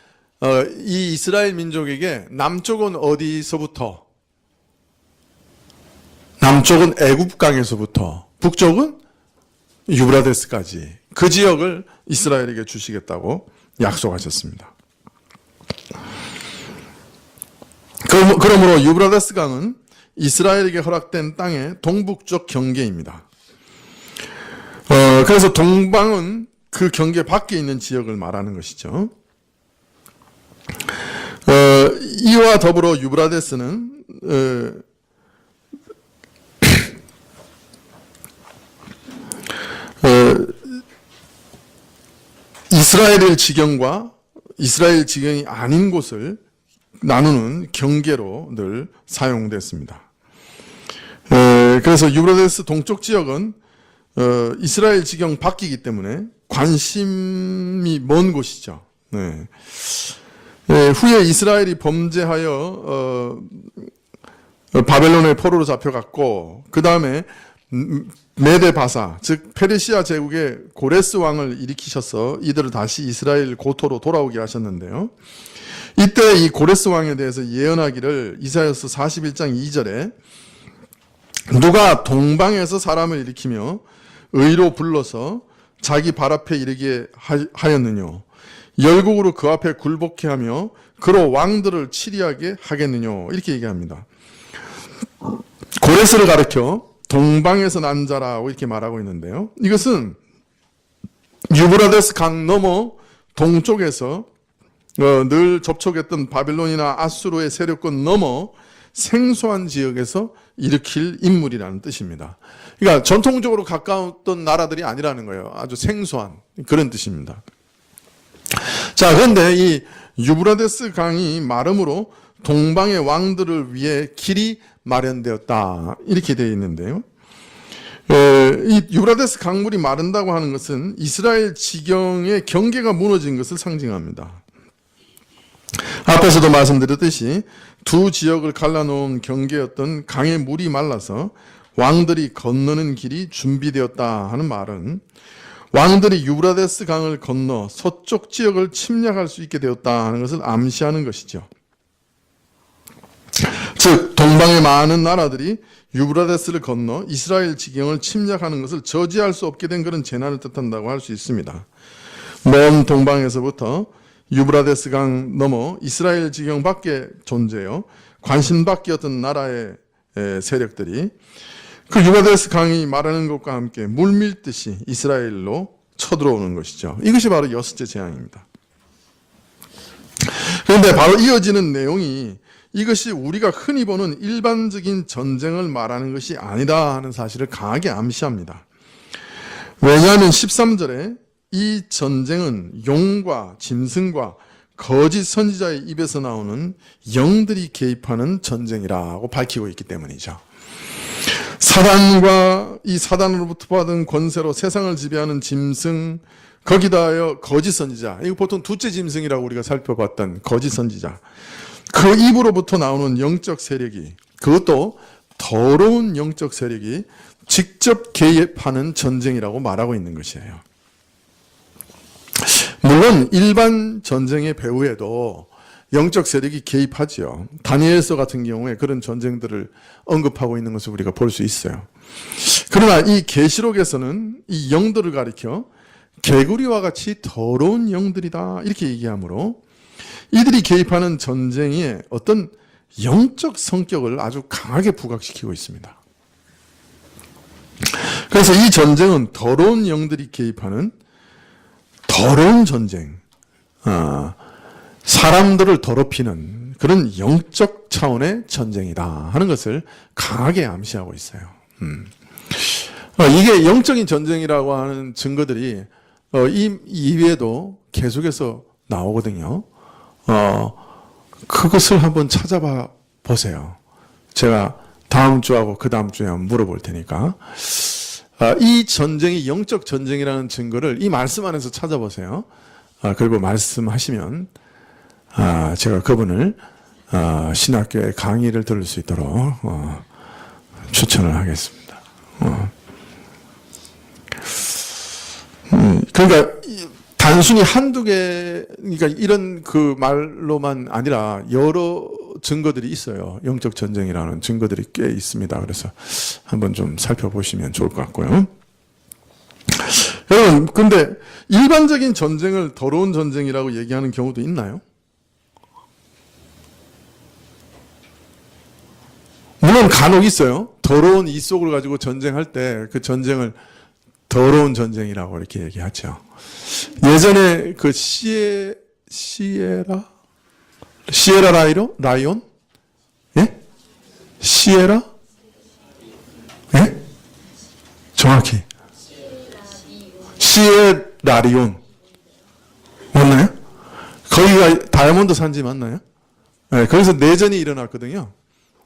이 이스라엘 민족에게 남쪽은 어디서부터? 남쪽은 애굽강에서부터 북쪽은 유브라데스까지 그 지역을 이스라엘에게 주시겠다고 약속하셨습니다. 그러므로 유브라데스 강은 이스라엘에게 허락된 땅의 동북쪽 경계입니다. 그래서 동방은 그 경계 밖에 있는 지역을 말하는 것이죠. 이와 더불어 유브라데스는 이스라엘 지경과 이스라엘 지경이 아닌 곳을 나누는 경계로 늘 사용됐습니다. 그래서 유브라데스 동쪽 지역은 이스라엘 지경 밖이기 때문에 관심이 먼 곳이죠. 네. 후에 이스라엘이 범죄하여 바벨론의 포로로 잡혀갔고 그 다음에 메데 바사 즉 페르시아 제국의 고레스 왕을 일으키셔서 이들을 다시 이스라엘 고토로 돌아오게 하셨는데요. 이때 이 고레스 왕에 대해서 예언하기를 이사야서 41장 2절에 누가 동방에서 사람을 일으키며 의로 불러서 자기 발 앞에 이르게 하였느뇨. 열국으로 그 앞에 굴복케 하며 그로 왕들을 치리하게 하겠느뇨. 이렇게 얘기합니다. 고레스를 가리켜 동방에서 난 자라고 이렇게 말하고 있는데요. 이것은 유브라데스 강 너머 동쪽에서 늘 접촉했던 바빌론이나 아수르의 세력권 넘어 생소한 지역에서 일으킬 인물이라는 뜻입니다. 그러니까 전통적으로 가까웠던 나라들이 아니라는 거예요. 아주 생소한 그런 뜻입니다. 자, 그런데 이 유브라데스 강이 마름으로 동방의 왕들을 위해 길이 마련되었다 이렇게 되어 있는데요. 이 유브라데스 강물이 마른다고 하는 것은 이스라엘 지경의 경계가 무너진 것을 상징합니다. 앞에서도 말씀드렸듯이 두 지역을 갈라놓은 경계였던 강의 물이 말라서 왕들이 건너는 길이 준비되었다 하는 말은 왕들이 유브라데스 강을 건너 서쪽 지역을 침략할 수 있게 되었다 하는 것을 암시하는 것이죠. 즉 동방의 많은 나라들이 유브라데스를 건너 이스라엘 지경을 침략하는 것을 저지할 수 없게 된 그런 재난을 뜻한다고 할 수 있습니다. 먼 동방에서부터 유브라데스 강 넘어 이스라엘 지경 밖에 존재해요. 관심밖에 어떤 나라의 세력들이 그 유브라데스 강이 마르는 것과 함께 물밀듯이 이스라엘로 쳐들어오는 것이죠. 이것이 바로 여섯째 재앙입니다. 그런데 바로 이어지는 내용이 이것이 우리가 흔히 보는 일반적인 전쟁을 말하는 것이 아니다 하는 사실을 강하게 암시합니다. 왜냐하면 13절에 이 전쟁은 용과 짐승과 거짓 선지자의 입에서 나오는 영들이 개입하는 전쟁이라고 밝히고 있기 때문이죠. 사단과 이 사단으로부터 받은 권세로 세상을 지배하는 짐승, 거기다하여 거짓 선지자, 이거 보통 둘째 짐승이라고 우리가 살펴봤던 거짓 선지자, 그 입으로부터 나오는 영적 세력이, 그것도 더러운 영적 세력이 직접 개입하는 전쟁이라고 말하고 있는 것이에요. 물론 일반 전쟁의 배후에도 영적 세력이 개입하지요. 다니엘서 같은 경우에 그런 전쟁들을 언급하고 있는 것을 우리가 볼 수 있어요. 그러나 이 계시록에서는 이 영들을 가리켜 개구리와 같이 더러운 영들이다 이렇게 얘기하므로 이들이 개입하는 전쟁의 어떤 영적 성격을 아주 강하게 부각시키고 있습니다. 그래서 이 전쟁은 더러운 영들이 개입하는 더러운 전쟁, 사람들을 더럽히는 그런 영적 차원의 전쟁이다 하는 것을 강하게 암시하고 있어요. 이게 영적인 전쟁이라고 하는 증거들이 이 이외에도 계속해서 나오거든요. 그것을 한번 찾아봐 보세요. 제가 다음 주하고 그 다음 주에 한번 물어볼 테니까. 이 전쟁이 영적 전쟁이라는 증거를 이 말씀 안에서 찾아보세요. 그리고 말씀하시면 제가 그분을 신학교에 강의를 들을 수 있도록 추천을 하겠습니다. 그러니까 단순히 한두 개, 그러니까 이런 그 말로만 아니라 여러 증거들이 있어요. 영적 전쟁이라는 증거들이 꽤 있습니다. 그래서 한번 좀 살펴보시면 좋을 것 같고요. 여러분, 근데 일반적인 전쟁을 더러운 전쟁이라고 얘기하는 경우도 있나요? 물론 간혹 있어요. 더러운 이속을 가지고 전쟁할 때 그 전쟁을 더러운 전쟁이라고 이렇게 얘기하죠. 예전에 그 시에라 라이온? 예? 시에라? 예? 정확히. 시에라리온. 맞나요? 거기가 다이아몬드 산지 맞나요? 예, 거기서 내전이 일어났거든요.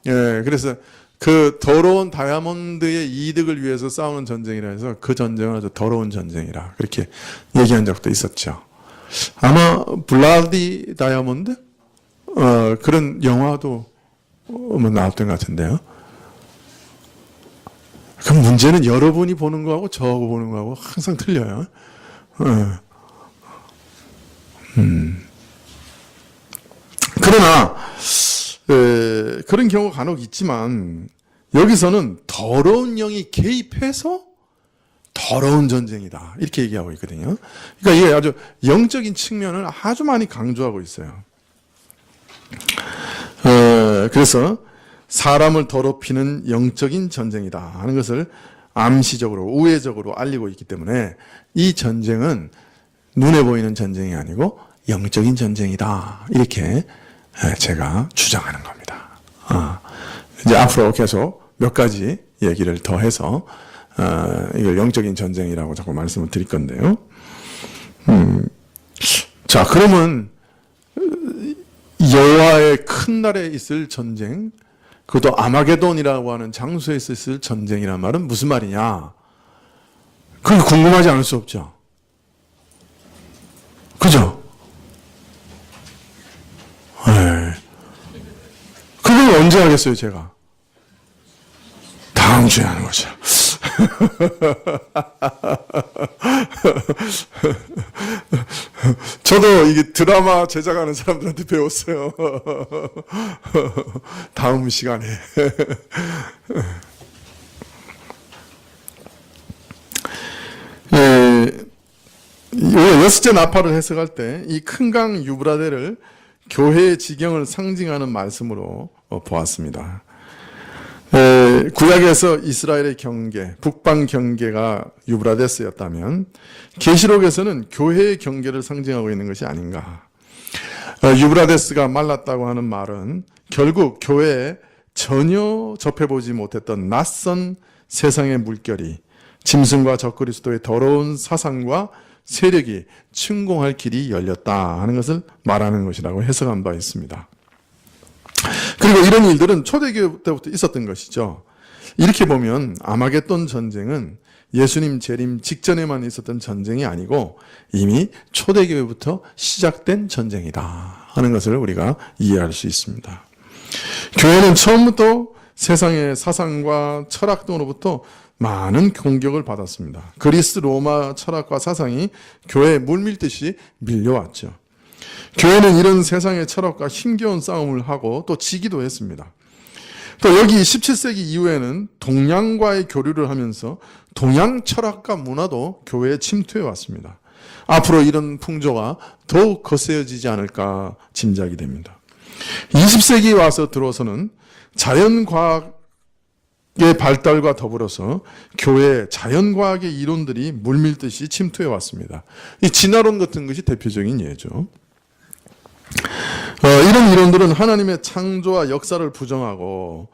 예, 그래서 그 더러운 다이아몬드의 이득을 위해서 싸우는 전쟁이라 해서 그 전쟁은 아주 더러운 전쟁이라 그렇게 얘기한 적도 있었죠. 아마 블라디 다이아몬드? 그런 영화도 나왔던 것 같은데요. 그 문제는 여러분이 보는 거하고 저하고 보는 거하고 항상 틀려요. 그러나 그런 경우가 간혹 있지만 여기서는 더러운 영이 개입해서 더러운 전쟁이다 이렇게 얘기하고 있거든요. 그러니까 이게 아주 영적인 측면을 아주 많이 강조하고 있어요. 그래서 사람을 더럽히는 영적인 전쟁이다 하는 것을 암시적으로 우회적으로 알리고 있기 때문에 이 전쟁은 눈에 보이는 전쟁이 아니고 영적인 전쟁이다 이렇게 제가 주장하는 겁니다. 이제 앞으로 계속 몇 가지 얘기를 더 해서 이걸 영적인 전쟁이라고 자꾸 말씀을 드릴 건데요. 자, 그러면 여호와의 큰 날에 있을 전쟁, 그것도 아마게돈이라고 하는 장소에 있을 전쟁이란 말은 무슨 말이냐? 그게 궁금하지 않을 수 없죠. 그죠? 그걸 언제 하겠어요, 제가? 다음 주에 하는 거죠. 저도 이게 드라마 제작하는 사람들한테 배웠어요. 다음 시간에. 여섯째 나팔을 해석할 때 이 큰 강 유브라데를 교회의 지경을 상징하는 말씀으로 보았습니다. 구약에서 이스라엘의 경계, 북방 경계가 유브라데스였다면 계시록에서는 교회의 경계를 상징하고 있는 것이 아닌가. 유브라데스가 말랐다고 하는 말은 결국 교회에 전혀 접해보지 못했던 낯선 세상의 물결이 짐승과 적그리스도의 더러운 사상과 세력이 침공할 길이 열렸다 하는 것을 말하는 것이라고 해석한 바 있습니다. 그리고 이런 일들은 초대교회 때부터 있었던 것이죠. 이렇게 보면 아마겟돈 전쟁은 예수님 재림 직전에만 있었던 전쟁이 아니고 이미 초대교회부터 시작된 전쟁이다 하는 것을 우리가 이해할 수 있습니다. 교회는 처음부터 세상의 사상과 철학 등으로부터 많은 공격을 받았습니다. 그리스 로마 철학과 사상이 교회에 물밀듯이 밀려왔죠. 교회는 이런 세상의 철학과 힘겨운 싸움을 하고 또 지기도 했습니다. 또 여기 17세기 이후에는 동양과의 교류를 하면서 동양 철학과 문화도 교회에 침투해 왔습니다. 앞으로 이런 풍조가 더욱 거세어지지 않을까 짐작이 됩니다. 20세기 와서 들어서는 자연과학의 발달과 더불어서 교회에 자연과학의 이론들이 물밀듯이 침투해 왔습니다. 이 진화론 같은 것이 대표적인 예죠. 이런 이론들은 하나님의 창조와 역사를 부정하고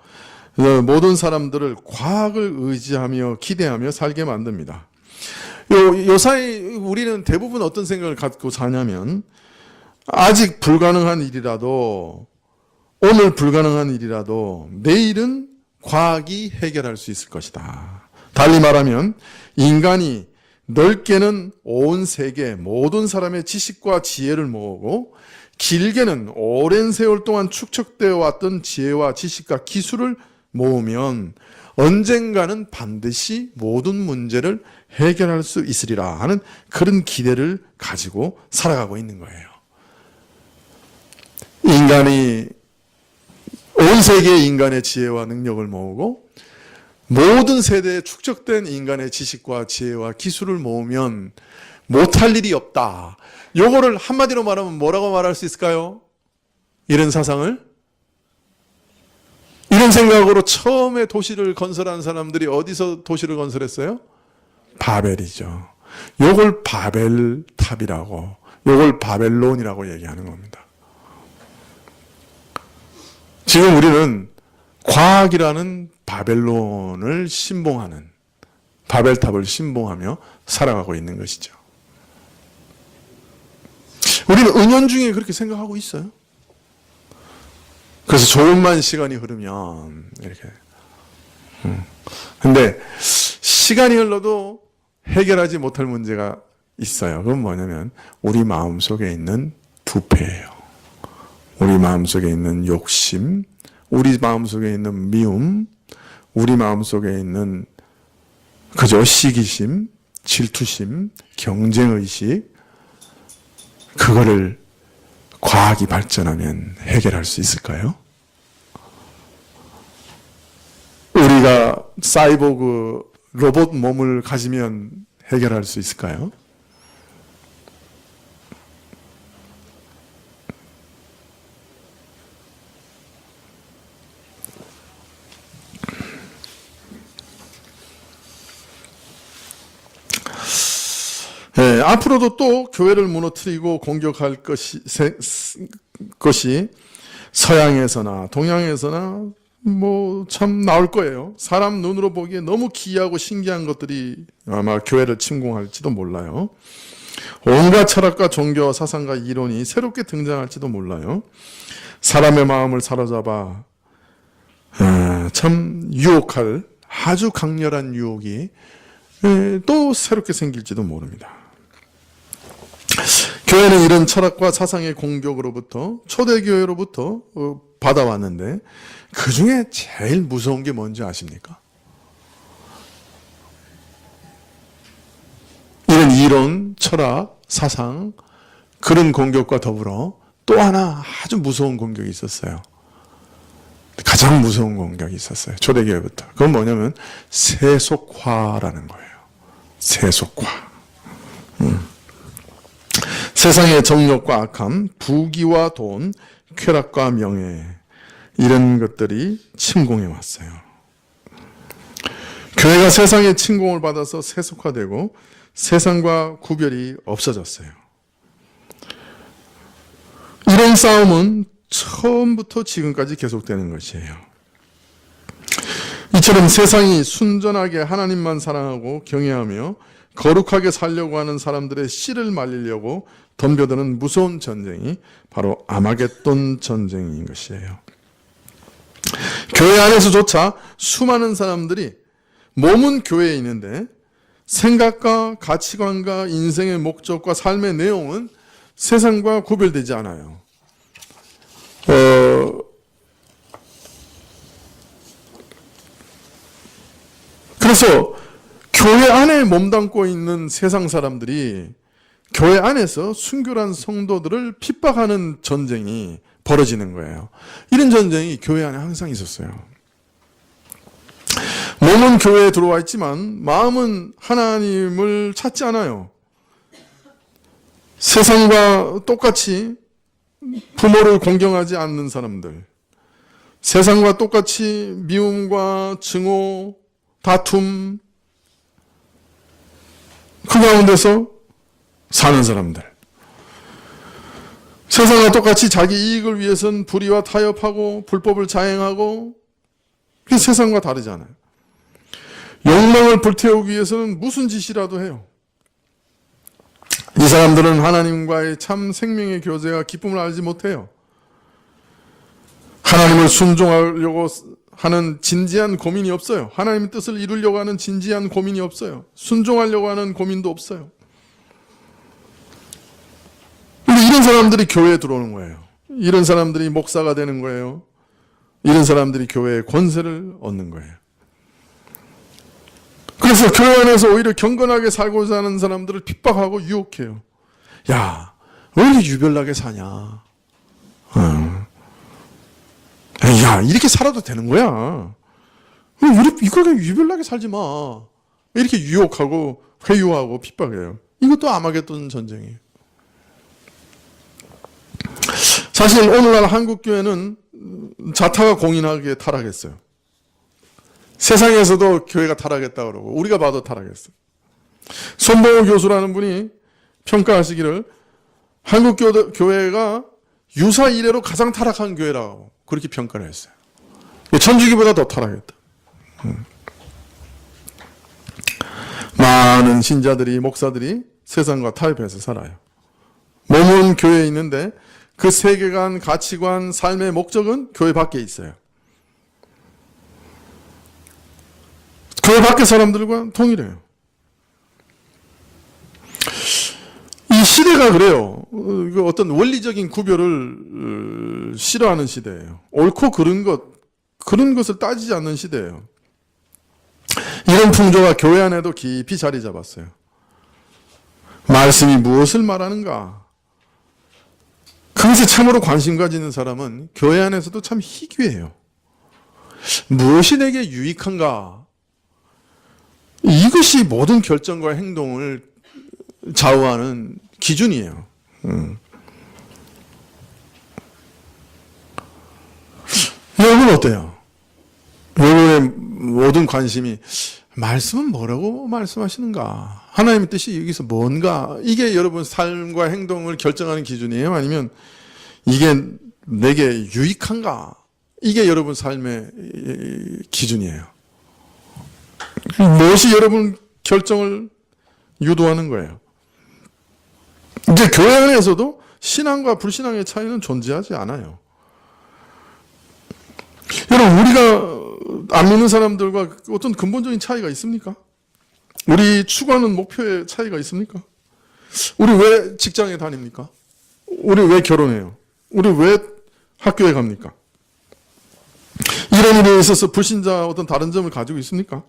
모든 사람들을 과학을 의지하며 기대하며 살게 만듭니다. 요사이 우리는 대부분 어떤 생각을 갖고 사냐면 아직 불가능한 일이라도 오늘 불가능한 일이라도 내일은 과학이 해결할 수 있을 것이다. 달리 말하면 인간이 넓게는 온 세계 모든 사람의 지식과 지혜를 모으고 길게는 오랜 세월 동안 축적되어 왔던 지혜와 지식과 기술을 모으면 언젠가는 반드시 모든 문제를 해결할 수 있으리라 하는 그런 기대를 가지고 살아가고 있는 거예요. 인간이 온 세계의 인간의 지혜와 능력을 모으고 모든 세대에 축적된 인간의 지식과 지혜와 기술을 모으면 못할 일이 없다. 요거를 한마디로 말하면 뭐라고 말할 수 있을까요? 이런 사상을? 이런 생각으로 처음에 도시를 건설한 사람들이 어디서 도시를 건설했어요? 바벨이죠. 요걸 바벨탑이라고, 요걸 바벨론이라고 얘기하는 겁니다. 지금 우리는 과학이라는 바벨론을 신봉하는, 바벨탑을 신봉하며 살아가고 있는 것이죠. 우리는 은연중에 그렇게 생각하고 있어요. 그래서 조금만 시간이 흐르면 이렇게. 근데 시간이 흘러도 해결하지 못할 문제가 있어요. 그건 뭐냐면 우리 마음속에 있는 부패예요. 우리 마음속에 있는 욕심, 우리 마음속에 있는 미움, 우리 마음속에 있는 그저 시기심, 질투심, 경쟁의식, 그거를 과학이 발전하면 해결할 수 있을까요? 우리가 사이보그 로봇 몸을 가지면 해결할 수 있을까요? 네, 앞으로도 또 교회를 무너뜨리고 공격할 것이 서양에서나 동양에서나 뭐 참 나올 거예요. 사람 눈으로 보기에 너무 기이하고 신기한 것들이 아마 교회를 침공할지도 몰라요. 온갖 철학과 종교, 사상과 이론이 새롭게 등장할지도 몰라요. 사람의 마음을 사로잡아 참 유혹할 아주 강렬한 유혹이 또 새롭게 생길지도 모릅니다. 교회는 이런 철학과 사상의 공격으로부터 초대교회로부터 받아왔는데 그 중에 제일 무서운 게 뭔지 아십니까? 이론, 철학, 사상 그런 공격과 더불어 또 하나 아주 무서운 공격이 있었어요. 가장 무서운 공격이 있었어요. 초대교회부터. 그건 뭐냐면 세속화라는 거예요. 세속화. 세상의 정욕과 악함, 부귀와 돈, 쾌락과 명예 이런 것들이 침공해 왔어요. 교회가 세상의 침공을 받아서 세속화되고 세상과 구별이 없어졌어요. 이런 싸움은 처음부터 지금까지 계속되는 것이에요. 이처럼 세상이 순전하게 하나님만 사랑하고 경외하며 거룩하게 살려고 하는 사람들의 씨를 말리려고 덤벼드는 무서운 전쟁이 바로 아마겟돈 전쟁인 것이에요. 교회 안에서조차 수많은 사람들이 몸은 교회에 있는데 생각과 가치관과 인생의 목적과 삶의 내용은 세상과 구별되지 않아요. 그래서 교회 안에 몸담고 있는 세상 사람들이 교회 안에서 순결한 성도들을 핍박하는 전쟁이 벌어지는 거예요. 이런 전쟁이 교회 안에 항상 있었어요. 몸은 교회에 들어와 있지만 마음은 하나님을 찾지 않아요. 세상과 똑같이 부모를 공경하지 않는 사람들, 세상과 똑같이 미움과 증오, 다툼, 그 가운데서 사는 사람들, 세상과 똑같이 자기 이익을 위해서는 불의와 타협하고 불법을 자행하고, 그게 세상과 다르잖아요. 욕망을 불태우기 위해서는 무슨 짓이라도 해요. 이 사람들은 하나님과의 참 생명의 교제와 기쁨을 알지 못해요. 하나님을 순종하려고 하는 진지한 고민이 없어요. 하나님의 뜻을 이루려고 하는 진지한 고민이 없어요. 순종하려고 하는 고민도 없어요. 근데 이런 사람들이 교회에 들어오는 거예요. 이런 사람들이 목사가 되는 거예요. 이런 사람들이 교회의 권세를 얻는 거예요. 그래서 교회 안에서 오히려 경건하게 살고자 하는 사람들을 핍박하고 유혹해요. 야, 왜 이렇게 유별나게 사냐? 야, 이렇게 살아도 되는 거야. 이거 그냥 유별나게 살지 마. 이렇게 유혹하고 회유하고 핍박해요. 이것도 아마겟돈 전쟁이에요. 사실 오늘날 한국교회는 자타가 공인하게 타락했어요. 세상에서도 교회가 타락했다 그러고 우리가 봐도 타락했어요. 손봉호 교수라는 분이 평가하시기를 한국교회가 유사 이래로 가장 타락한 교회라고 그렇게 평가를 했어요. 천주교보다 더 타락했다. 많은 신자들이, 목사들이 세상과 타협해서 살아요. 몸은 교회에 있는데 그 세계관, 가치관, 삶의 목적은 교회 밖에 있어요. 교회 밖의 사람들과 동일해요. 이 시대가 그래요. 어떤 원리적인 구별을 싫어하는 시대예요. 옳고 그른 것을 따지지 않는 시대예요. 이런 풍조가 교회 안에도 깊이 자리 잡았어요. 말씀이 무엇을 말하는가? 그것에 참으로 관심 가지는 사람은 교회 안에서도 참 희귀해요. 무엇이 내게 유익한가? 이것이 모든 결정과 행동을 좌우하는 기준이에요. 여러분 어때요? 여러분의 모든 관심이 말씀은 뭐라고 말씀하시는가? 하나님의 뜻이 여기서 뭔가? 이게 여러분 삶과 행동을 결정하는 기준이에요? 아니면 이게 내게 유익한가? 이게 여러분 삶의 기준이에요. 무엇이 여러분 결정을 유도하는 거예요? 이제 교회 안에서도 신앙과 불신앙의 차이는 존재하지 않아요. 여러분, 우리가 안 믿는 사람들과 어떤 근본적인 차이가 있습니까? 우리 추구하는 목표의 차이가 있습니까? 우리 왜 직장에 다닙니까? 우리 왜 결혼해요? 우리 왜 학교에 갑니까? 이런 일에 있어서 불신자 어떤 다른 점을 가지고 있습니까?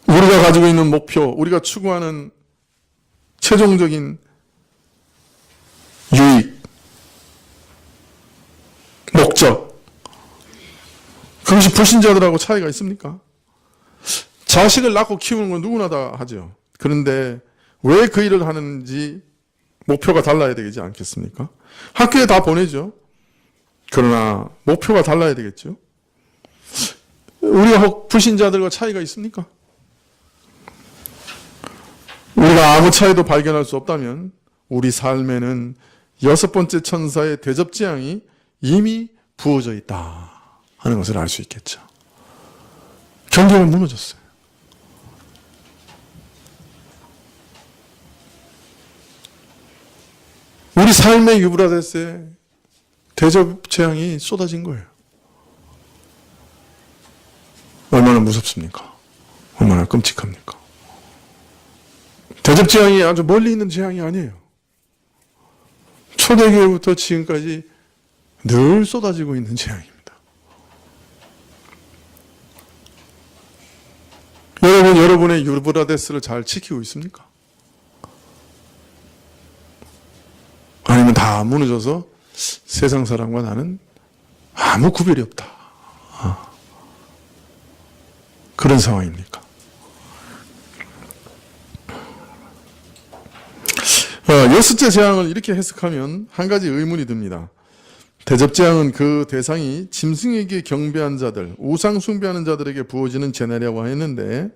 우리가 가지고 있는 목표, 우리가 추구하는 최종적인 유익, 목적, 그것이 불신자들하고 차이가 있습니까? 자식을 낳고 키우는 건 누구나 다 하죠. 그런데 왜 그 일을 하는지 목표가 달라야 되지 않겠습니까? 학교에 다 보내죠. 그러나 목표가 달라야 되겠죠. 우리가 혹 불신자들과 차이가 있습니까? 우리가 아무 차이도 발견할 수 없다면 우리 삶에는 6번째 천사의 대접재앙이 이미 부어져 있다 하는 것을 알 수 있겠죠. 경계가 무너졌어요. 우리 삶의 유브라데스에 대접재앙이 쏟아진 거예요. 얼마나 무섭습니까? 얼마나 끔찍합니까? 대접재앙이 아주 멀리 있는 재앙이 아니에요. 초대교회부터 지금까지 늘 쏟아지고 있는 재앙입니다. 여러분의 유브라데스를 잘 지키고 있습니까? 아니면 다 무너져서 세상 사람과 나는 아무 구별이 없다. 그런 상황입니까? 여섯째 재앙을 이렇게 해석하면 한 가지 의문이 듭니다. 대접재앙은 그 대상이 짐승에게 경배한 자들, 우상 숭배하는 자들에게 부어지는 재난이라고 했는데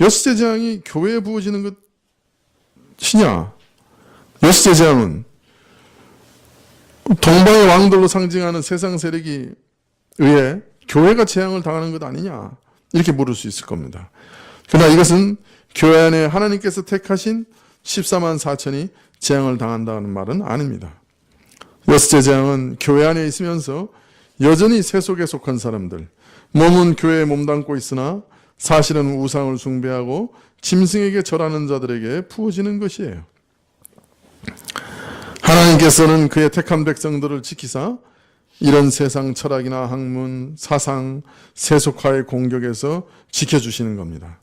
여섯째 재앙이 교회에 부어지는 것이냐? 여섯째 재앙은 동방의 왕들로 상징하는 세상 세력이 의해 교회가 재앙을 당하는 것 아니냐? 이렇게 물을 수 있을 겁니다. 그러나 이것은 교회 안에 하나님께서 택하신 14만 4천이 재앙을 당한다는 말은 아닙니다. 여섯째 재앙은 교회 안에 있으면서 여전히 세속에 속한 사람들, 몸은 교회에 몸담고 있으나 사실은 우상을 숭배하고 짐승에게 절하는 자들에게 부어지는 것이에요. 하나님께서는 그의 택한 백성들을 지키사 이런 세상 철학이나 학문, 사상, 세속화의 공격에서 지켜주시는 겁니다.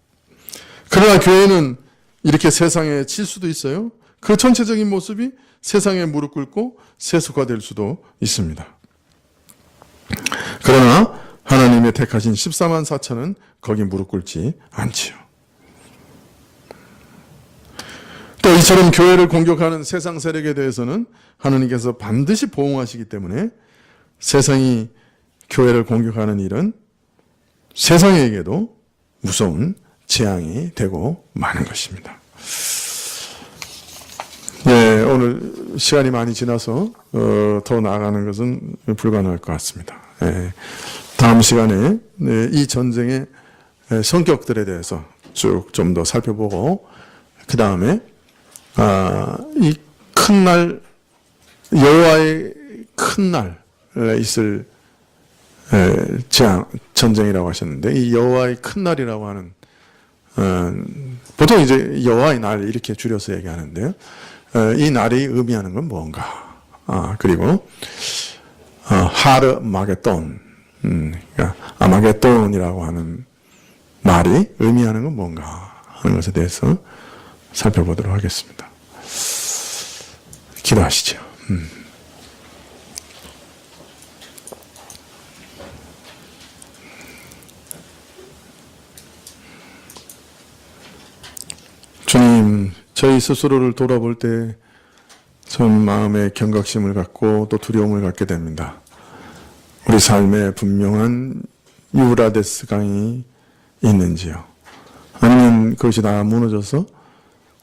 그러나 교회는 이렇게 세상에 칠 수도 있어요. 그 전체적인 모습이 세상에 무릎 꿇고 세속화될 수도 있습니다. 그러나 하나님의 택하신 14만 4천은 거기 무릎 꿇지 않지요. 또 이처럼 교회를 공격하는 세상 세력에 대해서는 하나님께서 반드시 보호하시기 때문에 세상이 교회를 공격하는 일은 세상에게도 무서운 재앙이 되고 마는 것입니다. 네, 오늘 시간이 많이 지나서 더 나아가는 것은 불가능할 것 같습니다. 다음 시간에 이 전쟁의 성격들에 대해서 쭉 좀 더 살펴보고 그 다음에 이 큰 날, 여호와의 큰 날에 있을 전쟁이라고 하셨는데 이 여호와의 큰 날이라고 하는 보통 이제 여호와의 날 이렇게 줄여서 얘기하는데요. 이 날이 의미하는 건 뭔가? 그리고 하르마게돈, 그러니까 아마게돈이라고 하는 말이 의미하는 건 뭔가 하는 것에 대해서 살펴보도록 하겠습니다. 기도하시죠. 주님, 저희 스스로를 돌아볼 때 전 마음에 경각심을 갖고 또 두려움을 갖게 됩니다. 우리 삶에 분명한 유브라데스 강이 있는지요? 아니면 그것이 다 무너져서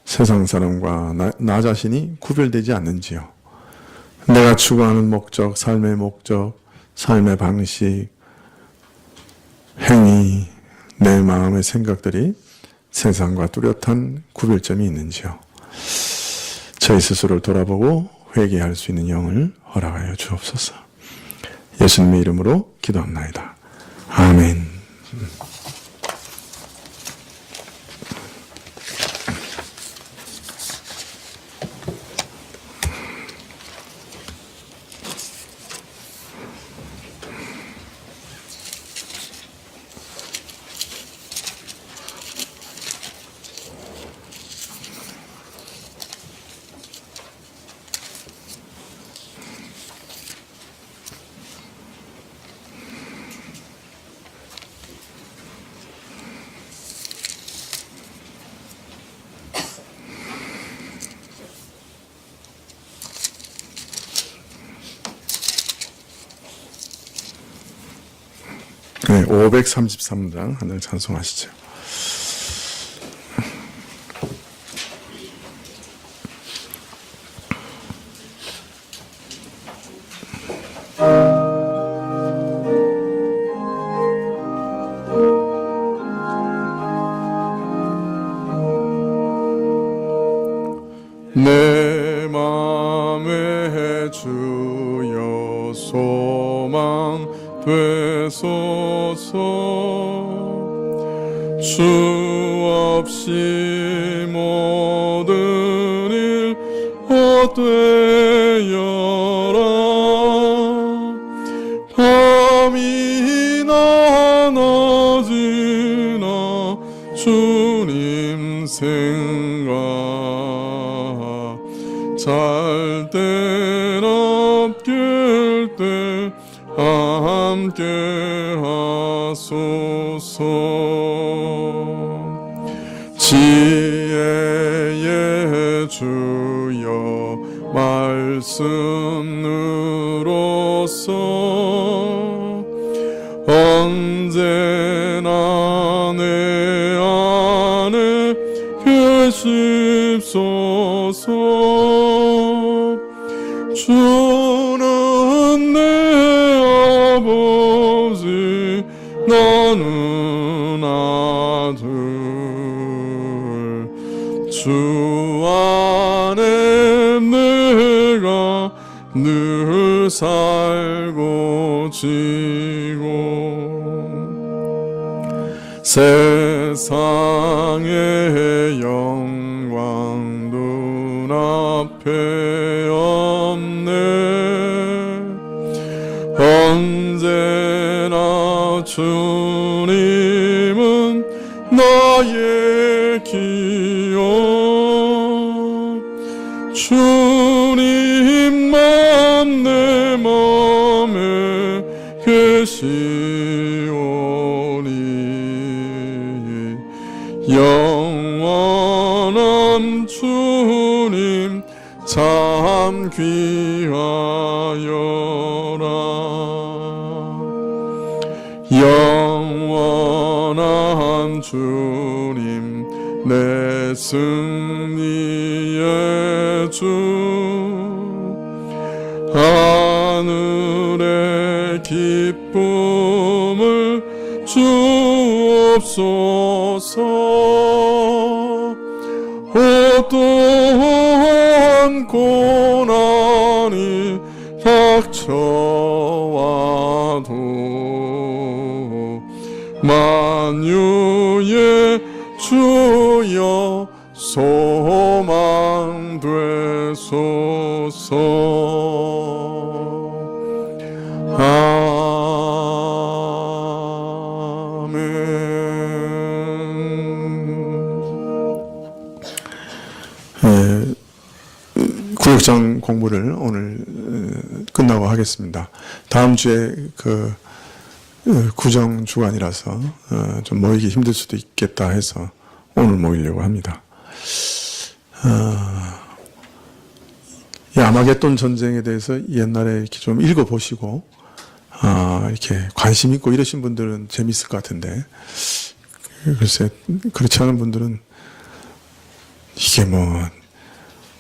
세상 사람과 나 자신이 구별되지 않는지요? 내가 추구하는 목적, 삶의 목적, 삶의 방식, 행위, 내 마음의 생각들이 세상과 뚜렷한 구별점이 있는지요? 저희 스스로를 돌아보고 회개할 수 있는 영을 허락하여 주옵소서. 예수님의 이름으로 기도합나이다. 아멘. 네, 533장 한 장 찬송하시죠. 내 맘에 주여 소망 되소서. 주 없이 모든 일 헛되어라. 밤이나 낮이나 주님 생각, 잘 때나 깰 때 함께 하소서. 지혜의 주여 말씀으로써 언제나 내 안에 계십소서. 주는 내 아버지, 나는 아들. 주 안에 내가 늘 살고 지고, 세상의 영광 눈앞에 없네. 언제나 주님은 나의 기억. 주님만 내 맘에 계시오니 영원한 주님 참 귀하여라. 영원한 주님 내 승리의 주, 하늘의 기쁨을 주옵소서. 어떠한 고난이 닥쳐와도 만유의 주여 소망 되소서. 아멘. 구역장 공부를 오늘 끝나고 하겠습니다. 다음 주에 구정 주간이라서 좀 모이기 힘들 수도 있겠다 해서 오늘 모이려고 합니다. 이 아마겟돈 전쟁에 대해서 옛날에 이렇게 좀 읽어보시고 이렇게 관심 있고 이러신 분들은 재밌을 것 같은데, 글쎄 그렇지 않은 분들은 이게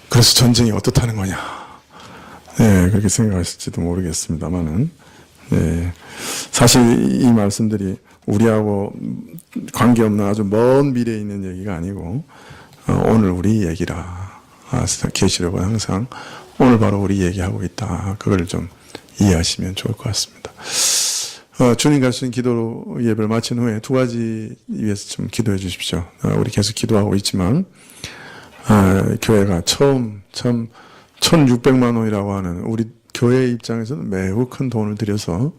그래서 전쟁이 어떻다는 거냐, 네, 그렇게 생각하실지도 모르겠습니다만은, 네, 사실 이 말씀들이 우리하고 관계없는 아주 먼 미래에 있는 얘기가 아니고 오늘 우리 얘기라. 계시록은 항상 오늘 바로 우리 얘기하고 있다. 그걸 좀 이해하시면 좋을 것 같습니다. 주님 가르치는 기도로 예배를 마친 후에 두 가지 위해서 좀 기도해 주십시오. 우리 계속 기도하고 있지만 교회가 처음 1600만 원이라고 하는 우리 교회 입장에서는 매우 큰 돈을 들여서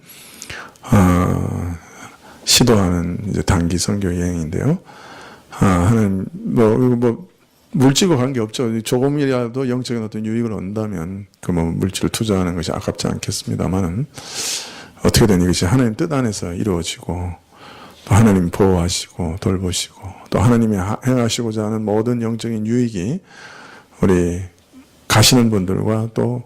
시도하는 이제 단기 선교 여행인데요. 하나님 물질과 관계없죠. 조금이라도 영적인 어떤 유익을 얻는다면 물질을 투자하는 것이 아깝지 않겠습니다만은, 어떻게든 이것이 하나님 뜻 안에서 이루어지고 또 하나님 보호하시고 돌보시고 또 하나님이 행하시고자 하는 모든 영적인 유익이 우리 가시는 분들과 또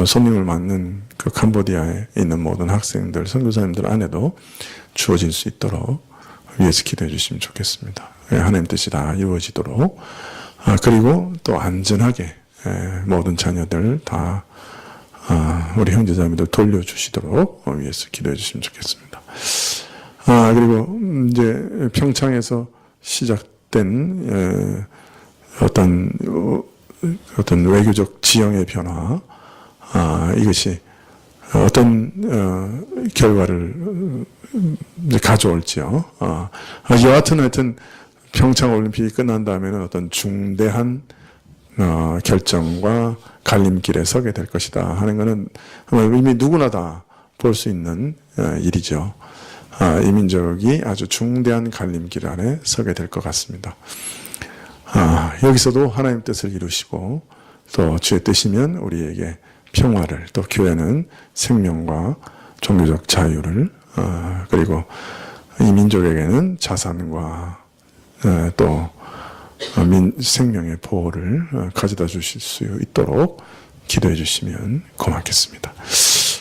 손님을 맞는 그 캄보디아에 있는 모든 학생들, 선교사님들 안에도 주어질 수 있도록 위해서 기도해 주시면 좋겠습니다. 하나님 뜻이 다 이루어지도록, 그리고 또 안전하게 모든 자녀들 다 우리 형제자매들 돌려주시도록 위해서 기도해 주시면 좋겠습니다. 그리고 이제 평창에서 시작된 어떤 외교적 지형의 변화, 이것이 어떤 결과를 가져올지요. 여하튼 하여튼 평창 올림픽이 끝난 다음에는 어떤 중대한 결정과 갈림길에 서게 될 것이다 하는 것은 이미 누구나 다 볼 수 있는 일이죠. 이 민족이 아주 중대한 갈림길 안에 서게 될 것 같습니다. 여기서도 하나님 뜻을 이루시고 또 주의 뜻이면 우리에게 평화를, 또 교회는 생명과 종교적 자유를, 그리고 이 민족에게는 자산과 또 생명의 보호를 가져다 주실 수 있도록 기도해 주시면 고맙겠습니다.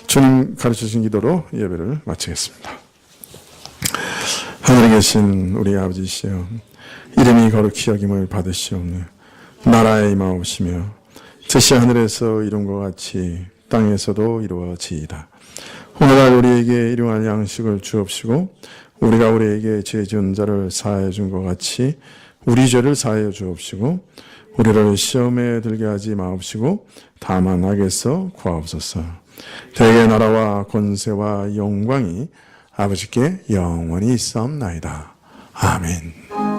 주님 가르쳐 주신 기도로 예배를 마치겠습니다. 하늘에 계신 우리 아버지시여, 이름이 거룩히 여김을 받으시옵며 나라에 임하옵시며 뜻이 하늘에서 이룬 것 같이 땅에서도 이루어지이다. 오늘날 우리에게 일용할 양식을 주옵시고 우리가 우리에게 죄 지은 자를 사하여 준 것 같이 우리 죄를 사하여 주옵시고 우리를 시험에 들게 하지 마옵시고 다만 악에서 구하옵소서. 대개 나라와 권세와 영광이 아버지께 영원히 있사옵나이다. 아멘.